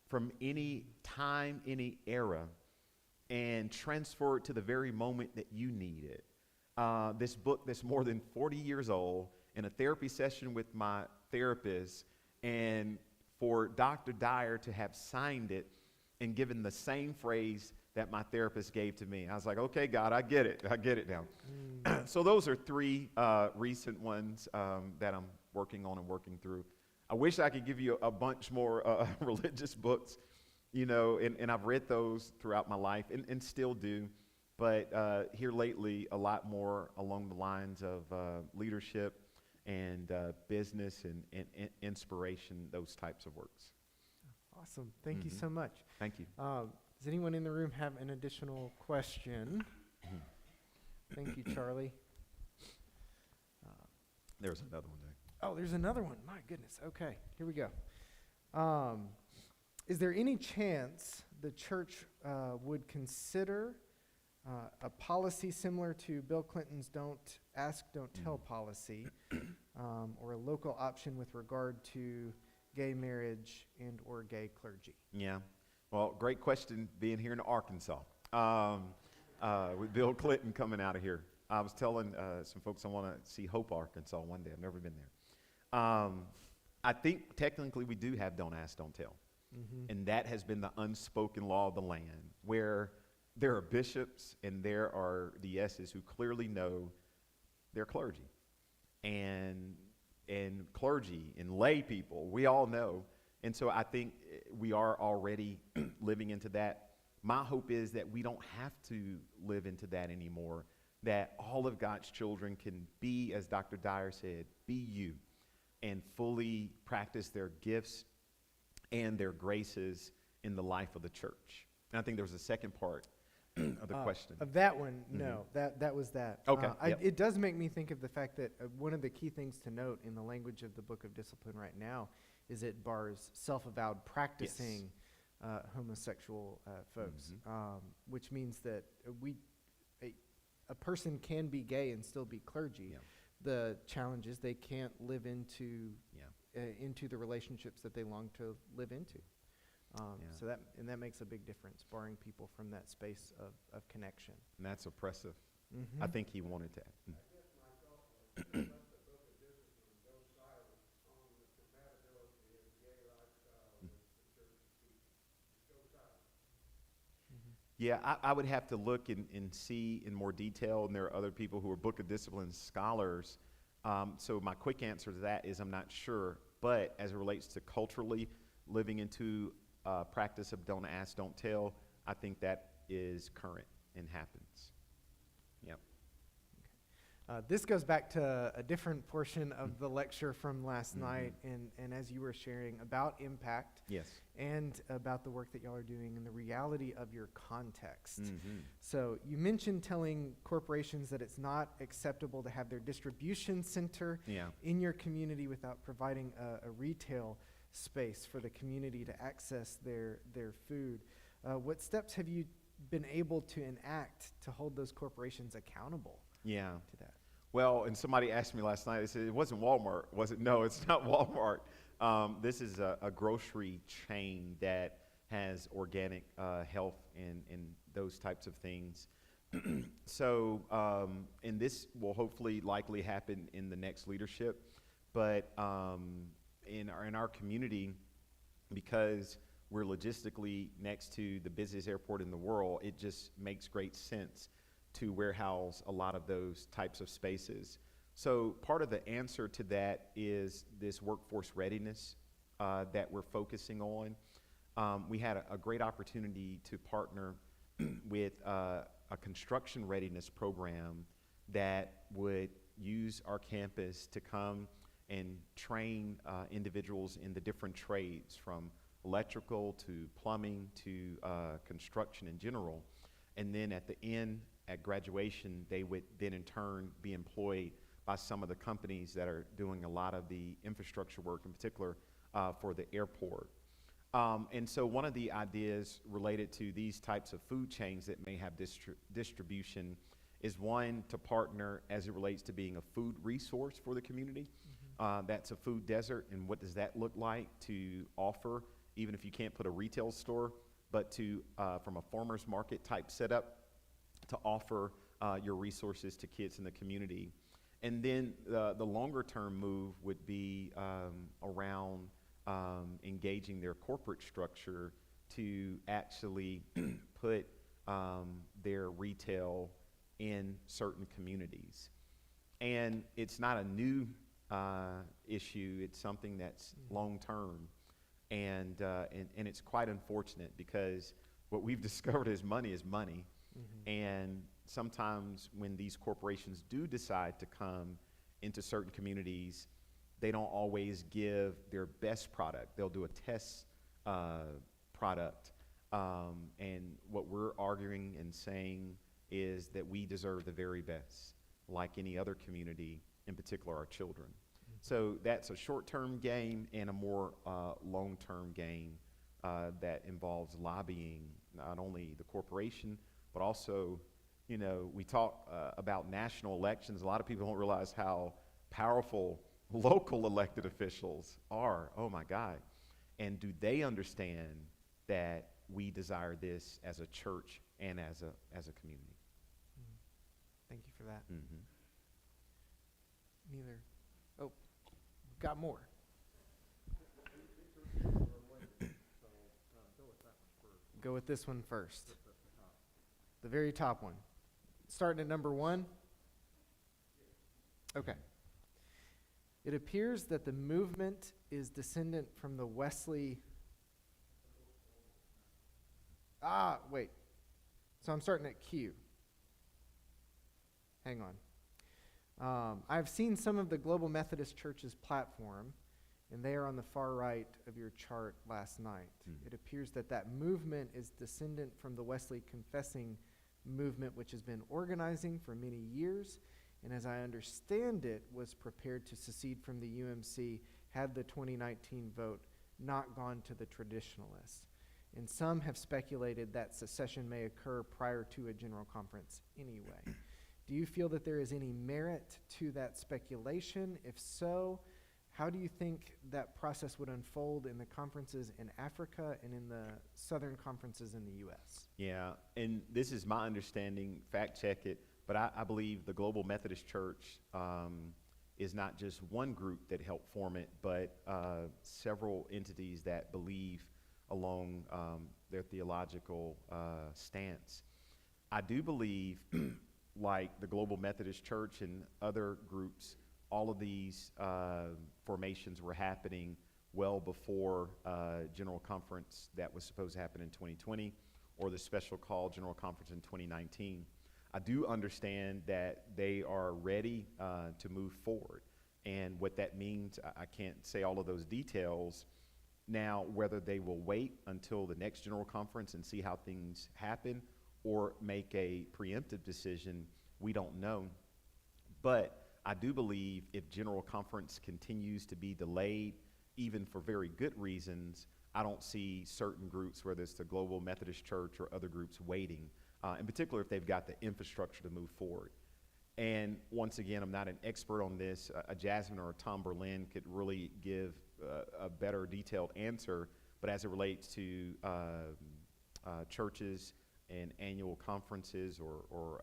from any time, any era, and transfer it to the very moment that you need it. This book that's more than 40 years old, in a therapy session with my therapist, and for Dr. Dyer to have signed it and given the same phrase that my therapist gave to me. I was like, okay, God, I get it now. So those are 3 recent ones that I'm working on and working through. I wish I could give you a bunch more religious books, you know, and I've read those throughout my life and still do. But here lately, a lot more along the lines of leadership and business and inspiration, those types of works. Awesome. Thank you so much. Thank you. Does anyone in the room have an additional question? Thank you, Charlie. There's another one there. Oh, there's another one. My goodness. Okay, here we go. Is there any chance the church would consider a policy similar to Bill Clinton's Don't Ask, Don't Tell policy, or a local option with regard to gay marriage and or gay clergy? Yeah. Well, great question being here in Arkansas with Bill Clinton coming out of here. I was telling some folks I want to see Hope, Arkansas one day. I've never been there. I think technically we do have Don't Ask, Don't Tell. And that has been the unspoken law of the land, where there are bishops and there are the S's who clearly know they're clergy. And clergy and lay people, we all know. And so I think we are already living into that. My hope is that we don't have to live into that anymore, that all of God's children can be, as Dr. Dyer said, be you, and fully practice their gifts and their graces in the life of the church. And I think there was a second part of the question. Of that one, no, that was that. Okay. It does make me think of the fact that one of the key things to note in the language of the Book of Discipline right now is it bars self-avowed practicing homosexual folks, which means that a person can be gay and still be clergy. Yeah. The challenge is they can't live into the relationships that they long to live into. So that makes a big difference, barring people from that space of connection. And that's oppressive. I think he wanted that. Yeah, I would have to look and see in more detail, and there are other people who are Book of Discipline scholars. So my quick answer to that is I'm not sure. But as it relates to culturally living into practice of Don't Ask, Don't Tell, I think that is current and happens. Yep. This goes back to a different portion of the lecture from last night, and as you were sharing about impact Yes. and about the work that y'all are doing and the reality of your context. So you mentioned telling corporations that it's not acceptable to have their distribution center in your community without providing a retail space for the community to access their food. What steps have you been able to enact to hold those corporations accountable to that? Well, and somebody asked me last night, they said, it wasn't Walmart, was it? No, it's not Walmart. This is a grocery chain that has organic health and those types of things. So, and this will hopefully likely happen in the next leadership, but in our community, because we're logistically next to the busiest airport in the world, it just makes great sense to warehouse a lot of those types of spaces. So part of the answer to that is this workforce readiness that we're focusing on. We had a great opportunity to partner with a construction readiness program that would use our campus to come and train individuals in the different trades, from electrical to plumbing to construction in general. And then at the end, at graduation, they would then in turn be employed by some of the companies that are doing a lot of the infrastructure work, in particular for the airport. And so one of the ideas related to these types of food chains that may have distribution is, one, to partner as it relates to being a food resource for the community. That's a food desert, and what does that look like to offer, even if you can't put a retail store, but to, from a farmer's market type setup, to offer your resources to kids in the community. And then the longer term move would be around engaging their corporate structure to actually put their retail in certain communities. And it's not a new issue, it's something that's long term. And it's quite unfortunate, because what we've discovered is money. And sometimes when these corporations do decide to come into certain communities, they don't always give their best product. They'll do a test product. And what we're arguing and saying is that we deserve the very best, like any other community, in particular our children. So that's a short-term gain and a more long-term gain that involves lobbying not only the corporation, but also, you know, we talk about national elections. A lot of people don't realize how powerful local elected officials are. Oh my God. And do they understand that we desire this as a church and as a community? Thank you for that. Neither. Oh, got more. Go with this one first. The very top one. Starting at number 1. Okay. It appears that the movement is descendant from the Wesley. Wait. So I'm starting at Q. Hang on. I've seen some of the Global Methodist Church's platform, and they are on the far right of your chart last night. It appears that movement is descendant from the Wesley Confessing movement, which has been organizing for many years, and as I understand it, was prepared to secede from the UMC had the 2019 vote not gone to the traditionalists. And some have speculated that secession may occur prior to a general conference anyway. Do you feel that there is any merit to that speculation? If so, how do you think that process would unfold in the conferences in Africa and in the Southern conferences in the U.S.? Yeah, and this is my understanding, fact check it, but I believe the Global Methodist Church is not just one group that helped form it, but several entities that believe along their theological stance. I do believe, like the Global Methodist Church and other groups, all of these formations were happening well before General Conference that was supposed to happen in 2020, or the special call General Conference in 2019. I do understand that they are ready to move forward. And what that means, I can't say all of those details. Now, whether they will wait until the next General Conference and see how things happen or make a preemptive decision, we don't know. But I do believe if General Conference continues to be delayed, even for very good reasons, I don't see certain groups, whether it's the Global Methodist Church or other groups, waiting, in particular if they've got the infrastructure to move forward. And once again, I'm not an expert on this. A Jasmine or a Tom Berlin could really give a better detailed answer, but as it relates to churches and annual conferences or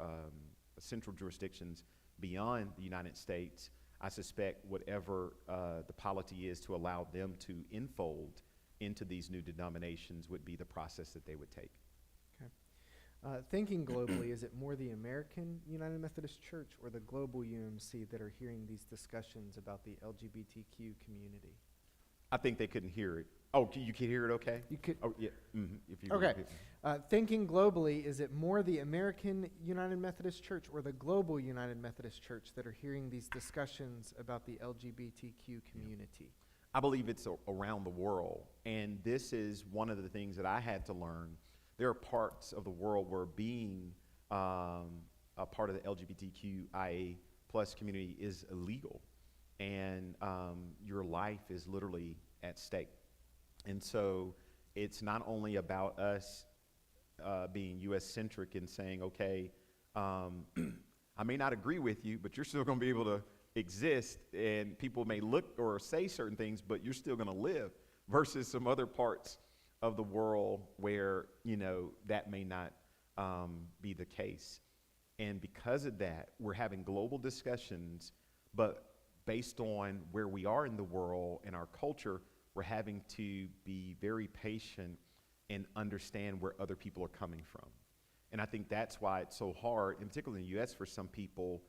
central jurisdictions beyond the United States, I suspect whatever the polity is to allow them to enfold into these new denominations would be the process that they would take. Okay. Thinking globally, is it more the American United Methodist Church or the global UMC that are hearing these discussions about the LGBTQ community? I think they couldn't hear it. Oh, you can hear it okay? You could. Oh, yeah. Mm-hmm. If you Okay. Thinking globally, is it more the American United Methodist Church or the global United Methodist Church that are hearing these discussions about the LGBTQ community? I believe it's around the world. And this is one of the things that I had to learn. There are parts of the world where being a part of the LGBTQIA plus community is illegal. And your life is literally at stake. And so it's not only about us being U.S.-centric and saying, okay, I may not agree with you, but you're still going to be able to exist, and people may look or say certain things, but you're still going to live, versus some other parts of the world where, you know, that may not be the case. And because of that, we're having global discussions, but based on where we are in the world and our culture, we're having to be very patient and understand where other people are coming from. And I think that's why it's so hard, in particular in the U.S. for some people,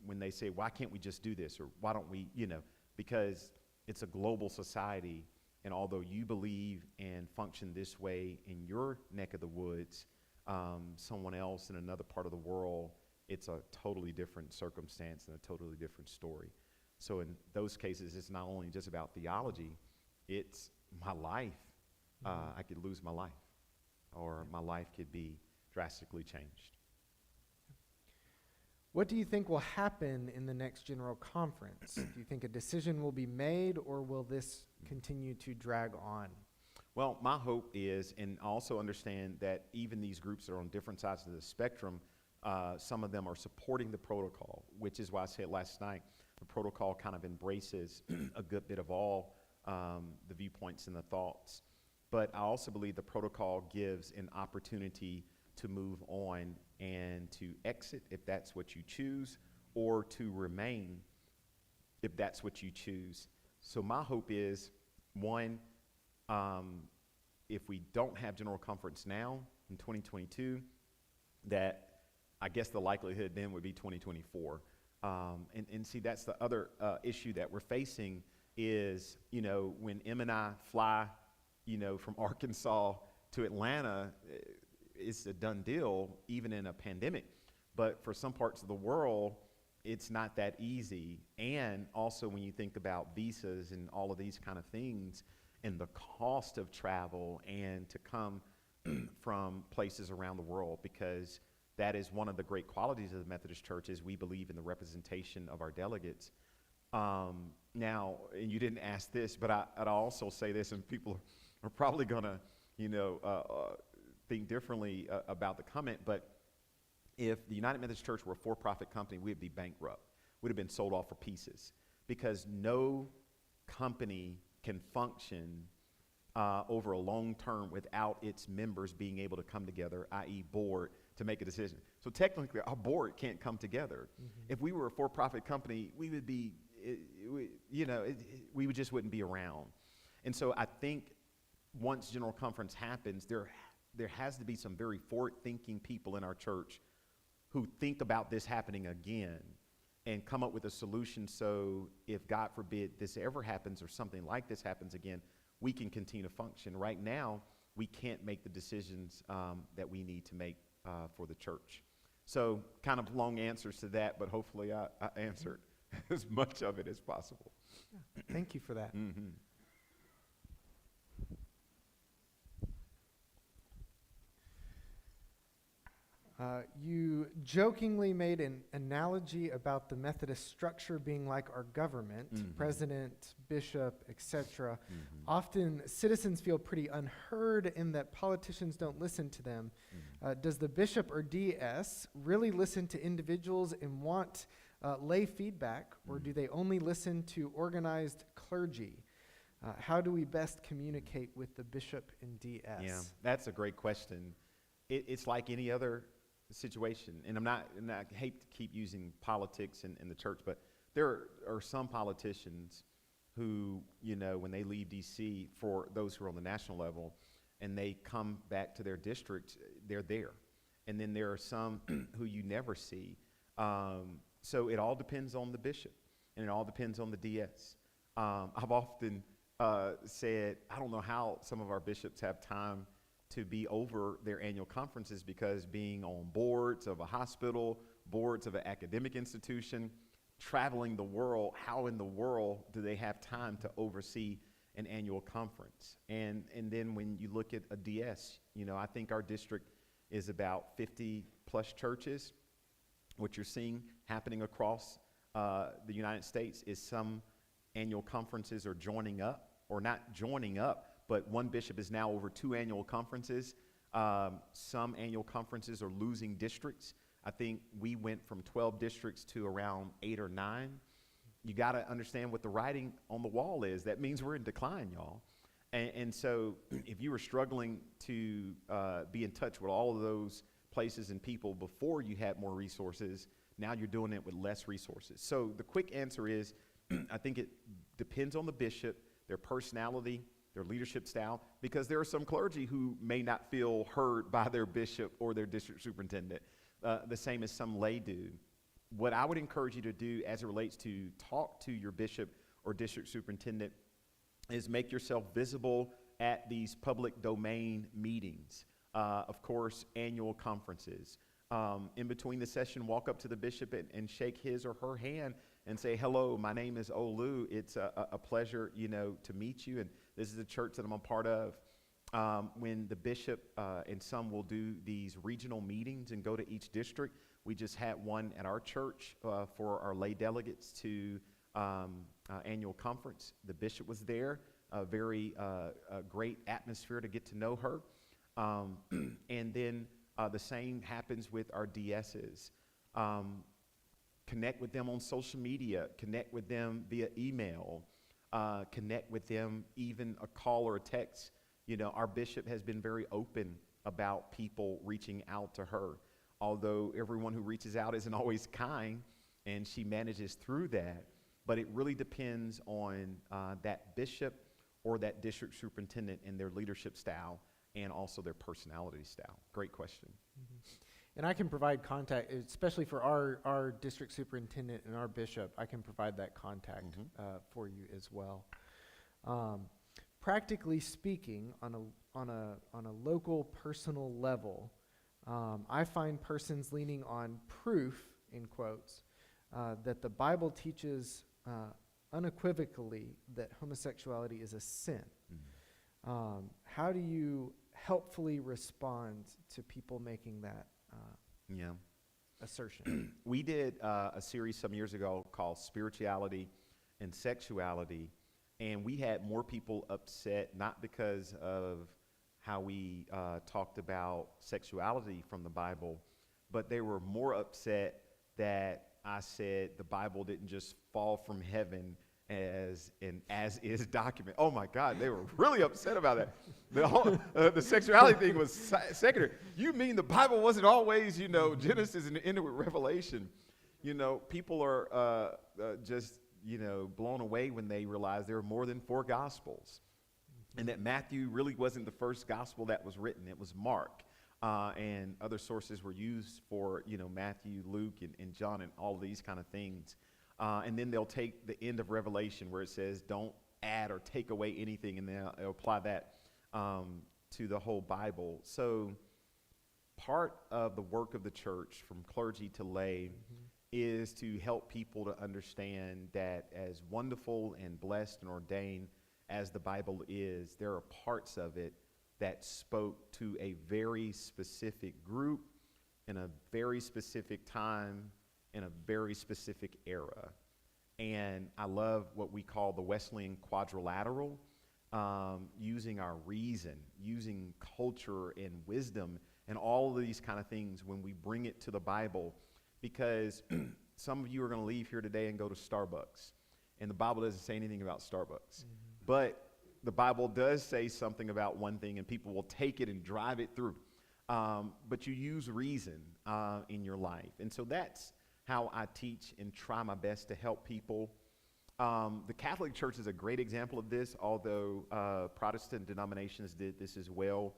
when they say, why can't we just do this? Or why don't we, you know, because it's a global society. And although you believe and function this way in your neck of the woods, someone else in another part of the world, it's a totally different circumstance and a totally different story. So in those cases, it's not only just about theology, it's my life. I could lose my life, or my life could be drastically changed. What do you think will happen in the next General Conference? Do you think a decision will be made, or will this continue to drag on? Well, my hope is, and also understand that even these groups that are on different sides of the spectrum, some of them are supporting the protocol, which is why I said last night, the protocol kind of embraces a good bit of all the viewpoints and the thoughts. But I also believe the protocol gives an opportunity to move on and to exit if that's what you choose, or to remain if that's what you choose. So my hope is, one, if we don't have General Conference now in 2022, that I guess the likelihood then would be 2024. And see, that's the other issue that we're facing is, you know, when Em and I fly, you know, from Arkansas to Atlanta, it's a done deal, even in a pandemic. But for some parts of the world, it's not that easy. And also when you think about visas and all of these kind of things and the cost of travel and to come from places around the world, because that is one of the great qualities of the Methodist Church, is we believe in the representation of our delegates. Now, and you didn't ask this, but I'd also say this, and people are probably going to, you know, think differently about the comment, but if the United Methodist Church were a for-profit company, we'd be bankrupt. We'd have been sold off for pieces, because no company can function over a long term without its members being able to come together, i.e. board, to make a decision. So technically, our board can't come together. Mm-hmm. If we were a for-profit company, we would be, we just wouldn't be around. And so I think once General Conference happens, there has to be some very forward-thinking people in our church who think about this happening again and come up with a solution, so if, God forbid, this ever happens or something like this happens again, we can continue to function. Right now, we can't make the decisions that we need to make for the church. So kind of long answers to that, but hopefully I answered as much of it as possible. Yeah, thank you for that. Mm-hmm. You jokingly made an analogy about the Methodist structure being like our government, president, bishop, etc. Often citizens feel pretty unheard in that politicians don't listen to them. Does the bishop or DS really listen to individuals and want lay feedback, or do they only listen to organized clergy? How do we best communicate with the bishop and DS? Yeah, that's a great question. It's like any other situation, and I hate to keep using politics in the church, but there are some politicians who, when they leave D.C., for those who are on the national level, and they come back to their district, they're there. And then there are some who you never see. So it all depends on the bishop, and it all depends on the DS. I've often said, I don't know how some of our bishops have time to be over their annual conferences, because being on boards of a hospital, boards of an academic institution, traveling the world, how in the world do they have time to oversee an annual conference? And then when you look at a DS, I think our district is about 50 plus churches. What you're seeing happening across the United States is some annual conferences are joining up, or not joining up, but one bishop is now over 2 annual conferences. Some annual conferences are losing districts. I think we went from 12 districts to around 8 or 9. You got to understand what the writing on the wall is. That means we're in decline, y'all. And so if you were struggling to be in touch with all of those places and people before you had more resources, now you're doing it with less resources. So the quick answer is, I think it depends on the bishop, their personality, their leadership style, because there are some clergy who may not feel heard by their bishop or their district superintendent, the same as some lay do. What I would encourage you to do as it relates to talk to your bishop or district superintendent is make yourself visible at these public domain meetings. Of course, annual conferences. In between the session, walk up to the bishop and shake his or her hand and say, hello, my name is Olu. It's a pleasure, to meet you. And this is the church that I'm a part of. When the bishop and some will do these regional meetings and go to each district, we just had one at our church for our lay delegates to annual conference. The bishop was there, a very great atmosphere to get to know her. And then the same happens with our DSs. Connect with them on social media, connect with them via email, connect with them even a call or a text. Our bishop has been very open about people reaching out to her, although everyone who reaches out isn't always kind, and she manages through that. But it really depends on that bishop or that district superintendent and their leadership style, and also their personality style. Great question. Mm-hmm. And I can provide contact, especially for our district superintendent and our bishop. I can provide that contact for you as well. Practically speaking, on a local, personal level, I find persons leaning on proof, in quotes, that the Bible teaches unequivocally that homosexuality is a sin. How do you helpfully respond to people making that assertion? We did a series some years ago called Spirituality and Sexuality, and we had more people upset, not because of how we talked about sexuality from the Bible, but they were more upset that I said the Bible didn't just fall from heaven as an as-is document. Oh my God, they were really upset about that. The sexuality thing was secondary. You mean the Bible wasn't always, Genesis and ended with Revelation? People are just, blown away when they realize there are more than 4 Gospels, and that Matthew really wasn't the first Gospel that was written. It was Mark, and other sources were used for, Matthew, Luke, and John, and all of these kind of things. And then they'll take the end of Revelation where it says, don't add or take away anything, and they'll apply that to the whole Bible. So part of the work of the church, from clergy to lay, is to help people to understand that as wonderful and blessed and ordained as the Bible is, there are parts of it that spoke to a very specific group in a very specific time in a very specific era. And I love what we call the Wesleyan Quadrilateral, using our reason, using culture and wisdom and all of these kind of things when we bring it to the Bible, because some of you are going to leave here today and go to Starbucks, and the Bible doesn't say anything about Starbucks. But the Bible does say something about one thing, and people will take it and drive it through. But you use reason in your life. And so that's how I teach and try my best to help people. The Catholic Church is a great example of this, although Protestant denominations did this as well.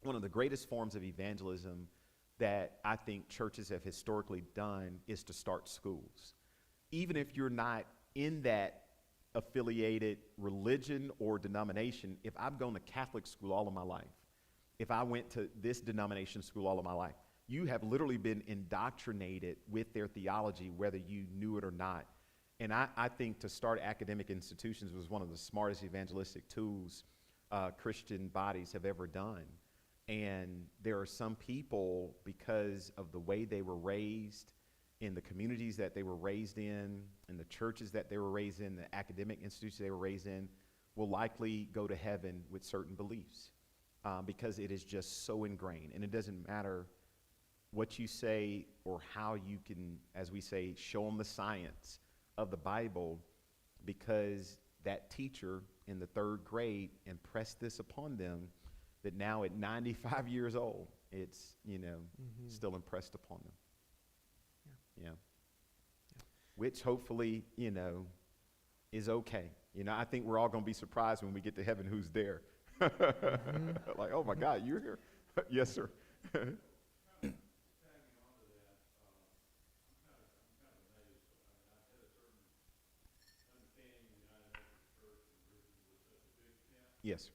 One of the greatest forms of evangelism that I think churches have historically done is to start schools. Even if you're not in that affiliated religion or denomination, if I've gone to Catholic school all of my life, if I went to this denomination school all of my life, you have literally been indoctrinated with their theology, whether you knew it or not. And I think to start academic institutions was one of the smartest evangelistic tools Christian bodies have ever done. And there are some people, because of the way they were raised, in the communities that they were raised in the churches that they were raised in, the academic institutions they were raised in, will likely go to heaven with certain beliefs because it is just so ingrained. And it doesn't matter what you say or how you can, as we say, show them the science of the Bible, because that teacher in the 3rd grade impressed this upon them, that now at 95 years old, it's, still impressed upon them. Yeah. Which hopefully, is okay. I think we're all going to be surprised when we get to heaven who's there. Like, oh my God, you're here. Yes, sir. Yes.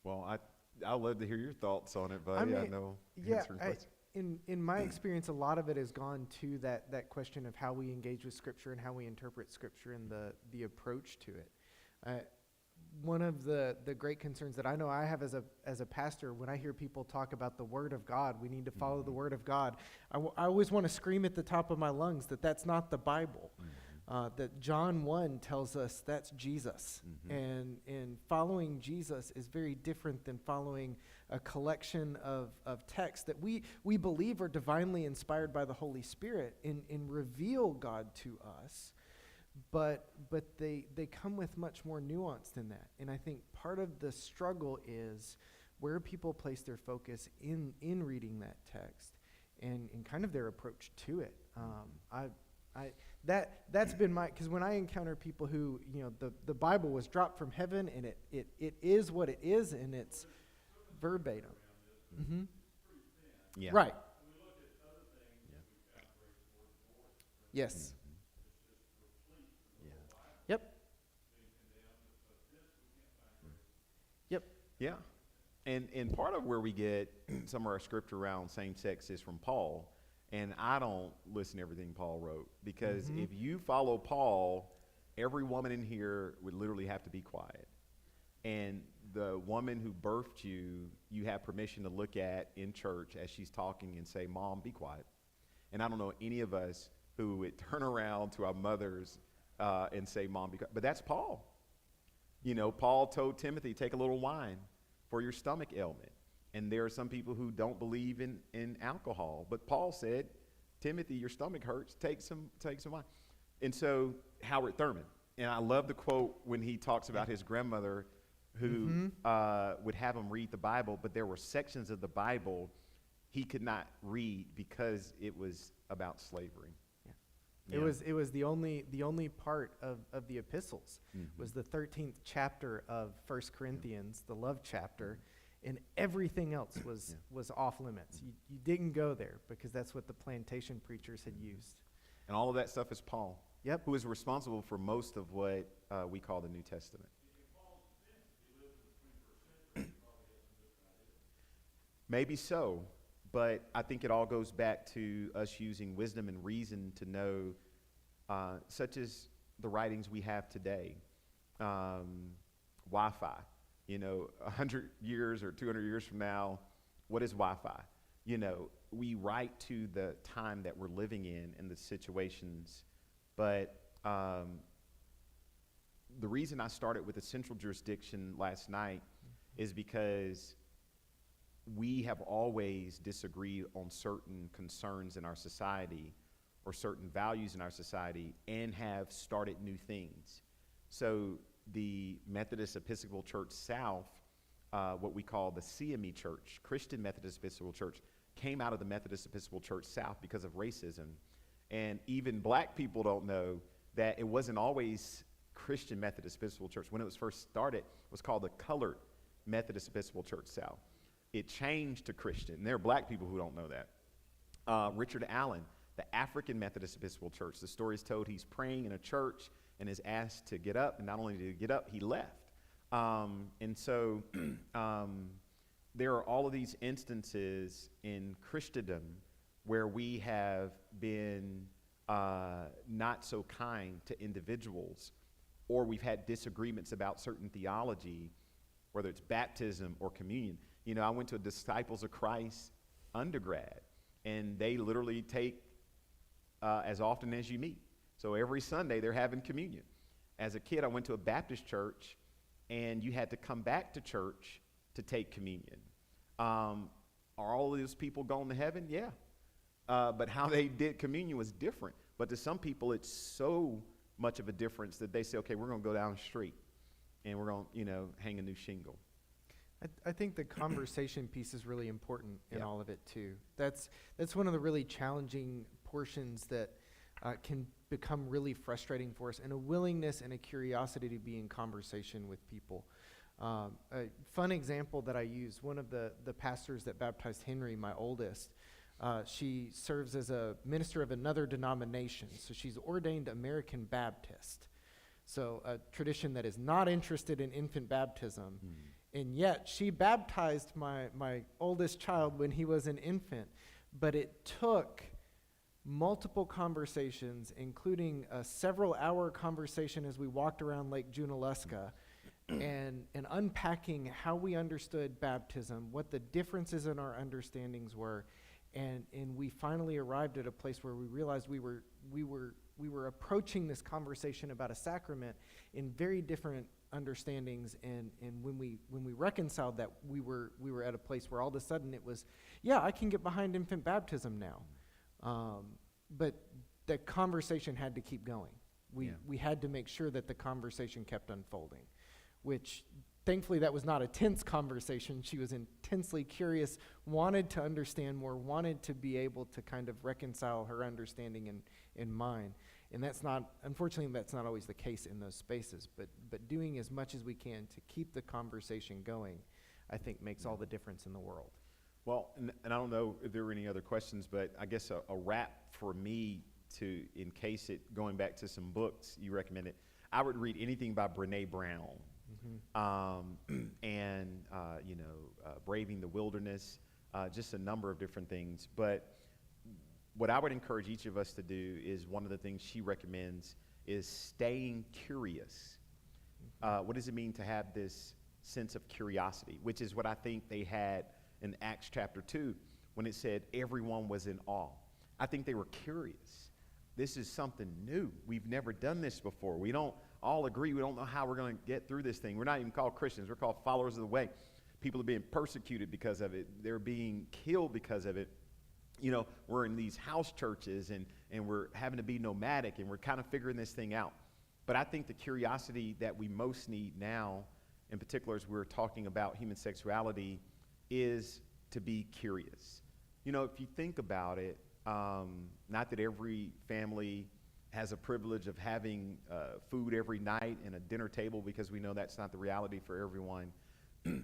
Well, I'd love to hear your thoughts on it, buddy. I know. In my experience, a lot of it has gone to that question of how we engage with Scripture and how we interpret Scripture and the approach to it. One of the great concerns that I know I have as a pastor, when I hear people talk about the Word of God, we need to follow the Word of God. I always want to scream at the top of my lungs that that's not the Bible. That John 1 tells us that's Jesus. And following Jesus is very different than following a collection of texts that we believe are divinely inspired by the Holy Spirit and reveal God to us. But they come with much more nuance than that. And I think part of the struggle is where people place their focus in reading that text and kind of their approach to it. That's been because when I encounter people who, the Bible was dropped from heaven and it is what it is and it's verbatim. Yeah. Right. Yes. Yep. Yep. Yeah. And part of where we get some of our scripture around same sex is from Paul. And I don't listen to everything Paul wrote, because if you follow Paul, every woman in here would literally have to be quiet. And the woman who birthed you, you have permission to look at in church as she's talking and say, Mom, be quiet. And I don't know any of us who would turn around to our mothers and say, Mom, be quiet. But that's Paul. You know, Paul told Timothy, take a little wine for your stomach ailment. And there are some people who don't believe in alcohol. But Paul said, Timothy, your stomach hurts, take some wine. And so Howard Thurman, and I love the quote when he talks about his grandmother who would have him read the Bible, but there were sections of the Bible he could not read because it was about slavery. Yeah. It was the only part of the epistles was the 13th chapter of 1 Corinthians, the love chapter, and everything else was off limits. You didn't go there because that's what the plantation preachers had used. And all of that stuff is Paul. Yep. Who is responsible for most of what we call the New Testament. Maybe so, but I think it all goes back to us using wisdom and reason to know, such as the writings we have today, Wi-Fi. You know, 100 years or 200 years from now, what is Wi-Fi? You know, we write to the time that we're living in and the situations, but the reason I started with essential jurisdiction last night is because we have always disagreed on certain concerns in our society or certain values in our society and have started new things. So the Methodist Episcopal Church South, what we call the CME Church, Christian Methodist Episcopal Church, came out of the Methodist Episcopal Church South because of racism. And even black people don't know that it wasn't always Christian Methodist Episcopal Church. When it was first started, it was called the Colored Methodist Episcopal Church South. It changed to Christian. And there are black people who don't know that. Richard Allen, the African Methodist Episcopal Church. The story is told he's praying in a church and is asked to get up. And not only did he get up, he left. And so there are all of these instances in Christendom where we have been not so kind to individuals, or we've had disagreements about certain theology, whether it's baptism or communion. You know, I went to a Disciples of Christ undergrad, and they literally take as often as you meet. So every Sunday they're having communion. As a kid, I went to a Baptist church, and you had to come back to church to take communion. Are all of those people going to heaven? Yeah. But how they did communion was different. But to some people, it's so much of a difference that they say, okay, we're going to go down the street, and we're going to, hang a new shingle. I think the conversation piece is really important in all of it too. That's one of the really challenging portions that can become really frustrating for us, and a willingness and a curiosity to be in conversation with people. A fun example that I use, one of the pastors that baptized Henry, my oldest, she serves as a minister of another denomination. So she's ordained American Baptist. So a tradition that is not interested in infant baptism. And yet she baptized my oldest child when he was an infant. But it took multiple conversations, including a several-hour conversation as we walked around Lake Junaluska, and unpacking how we understood baptism, what the differences in our understandings were, and we finally arrived at a place where we realized we were approaching this conversation about a sacrament in very different understandings, and when we reconciled that, we were at a place where all of a sudden it was, I can get behind infant baptism now. But the conversation had to keep going. We had to make sure that the conversation kept unfolding, which thankfully that was not a tense conversation. She was intensely curious, wanted to understand more, wanted to be able to kind of reconcile her understanding and mine. And unfortunately, that's not always the case in those spaces, but doing as much as we can to keep the conversation going, I think makes all the difference in the world. Well, and I don't know if there were any other questions, but I guess a wrap for me in case going back to some books you recommended, I would read anything by Brené Brown. Braving the Wilderness, just a number of different things. But what I would encourage each of us to do is one of the things she recommends is staying curious. What does it mean to have this sense of curiosity, which is what I think they had in Acts chapter 2 when it said everyone was in awe. I think they were curious. This is something new. We've never done this before. We don't all agree. We don't know how we're going to get through this thing. We're not even called Christians. We're called followers of the way. People are being persecuted because of it. They're being killed because of it. You know, we're in these house churches and we're having to be nomadic and we're kind of figuring this thing out. But I think the curiosity that we most need now, in particular as we're talking about human sexuality, is to be curious. You know, if you think about it, not that every family has a privilege of having food every night and a dinner table, because we know that's not the reality for everyone.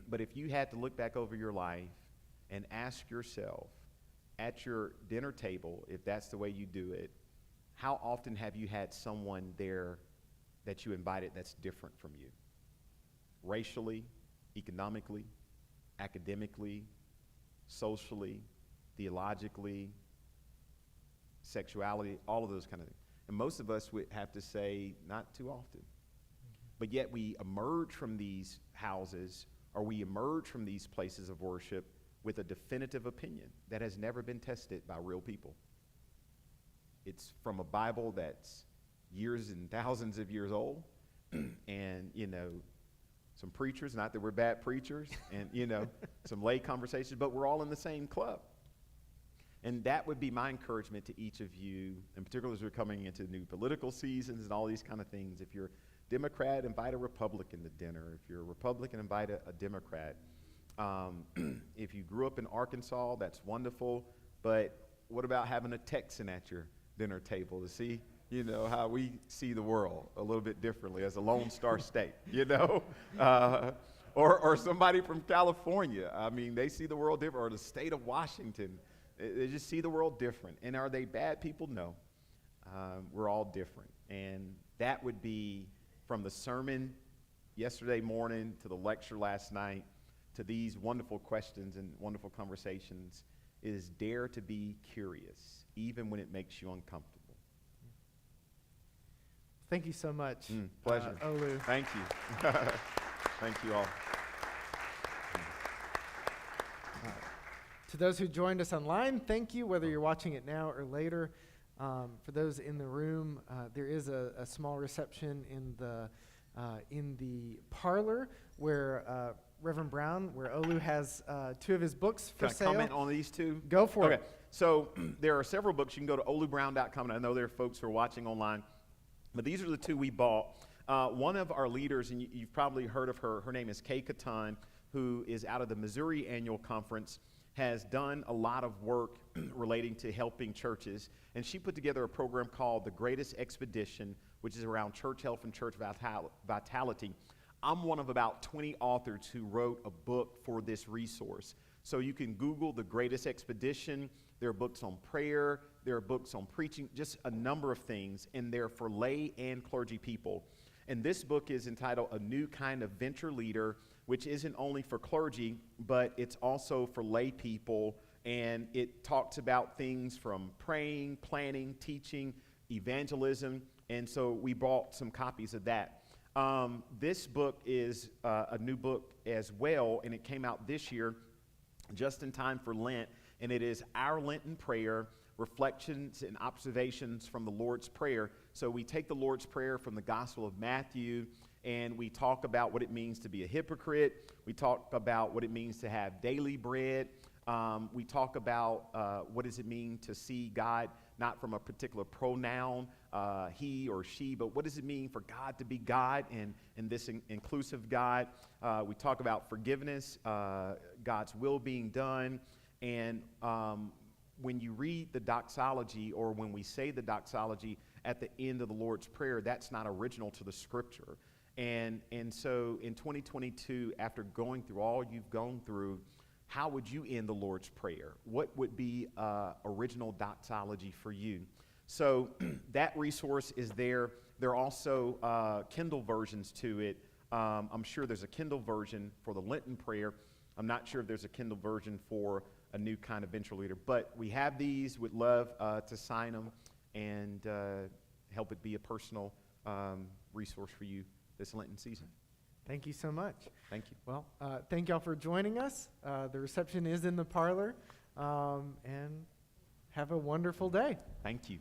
But if you had to look back over your life and ask yourself at your dinner table, if that's the way you do it, how often have you had someone there that you invited that's different from you? Racially, economically, academically, socially, theologically, sexuality, all of those kind of things. And most of us would have to say, not too often. But yet we emerge from these houses, or we emerge from these places of worship with a definitive opinion that has never been tested by real people. It's from a Bible that's years and thousands of years old, and, you know, some preachers, not that we're bad preachers, and, you know, some lay conversations, but we're all in the same club. And that would be my encouragement to each of you, in particular as we're coming into new political seasons and all these kind of things. If you're a Democrat, invite a Republican to dinner. If you're a Republican, invite a Democrat. If you grew up in Arkansas, that's wonderful. But what about having a Texan at your dinner table to see, you know, how we see the world a little bit differently as a Lone Star state, you know? Or somebody from California. I mean, they see the world different. Or the state of Washington. They just see the world different. And are they bad people? No. We're all different. And that would be from the sermon yesterday morning to the lecture last night to these wonderful questions and wonderful conversations, is dare to be curious, even when it makes you uncomfortable. Thank you so much. Pleasure. Olu. Thank you. Thank you all. To those who joined us online, thank you, whether you're watching it now or later. For those in the room, there is a small reception in the parlor where Reverend Brown, where Olu has two of his books for sale. Can I comment on these two? Go for it. So there are several books. You can go to olubrown.com, and I know there are folks who are watching online, but these are the two we bought. One of our leaders, and you've probably heard of her, her name is Kay Catan, who is out of the Missouri Annual Conference, has done a lot of work relating to helping churches, and she put together a program called The Greatest Expedition, which is around church health and church vitality. I'm one of about 20 authors who wrote a book for this resource. So you can Google The Greatest Expedition. There are books on prayer. There are books on preaching, just a number of things, and they're for lay and clergy people. And this book is entitled A New Kind of Venture Leader, which isn't only for clergy, but it's also for lay people. And it talks about things from praying, planning, teaching, evangelism. And so we bought some copies of that. This book is a new book as well, and it came out this year just in time for Lent. And it is Our Lenten Prayer, Reflections and Observations from the Lord's Prayer. So we take the Lord's Prayer from the Gospel of Matthew, and we talk about what it means to be a hypocrite. We talk about what it means to have daily bread. We talk about what does it mean to see God not from a particular pronoun, he or she, but what does it mean for God to be God and this inclusive God? We talk about forgiveness, God's will being done, and when you read the doxology, or when we say the doxology at the end of the Lord's Prayer, that's not original to the Scripture. And so in 2022, after going through all you've gone through, how would you end the Lord's Prayer? What would be original doxology for you? So that resource is there. There are also Kindle versions to it. I'm sure there's a Kindle version for the Lenten prayer. I'm not sure if there's a Kindle version for A New Kind of Venture Leader. But we have these. Would love to sign them and help it be a personal resource for you this Lenten season. Thank you so much. Thank you. Well, thank y'all for joining us. The reception is in the parlor, and have a wonderful day. Thank you.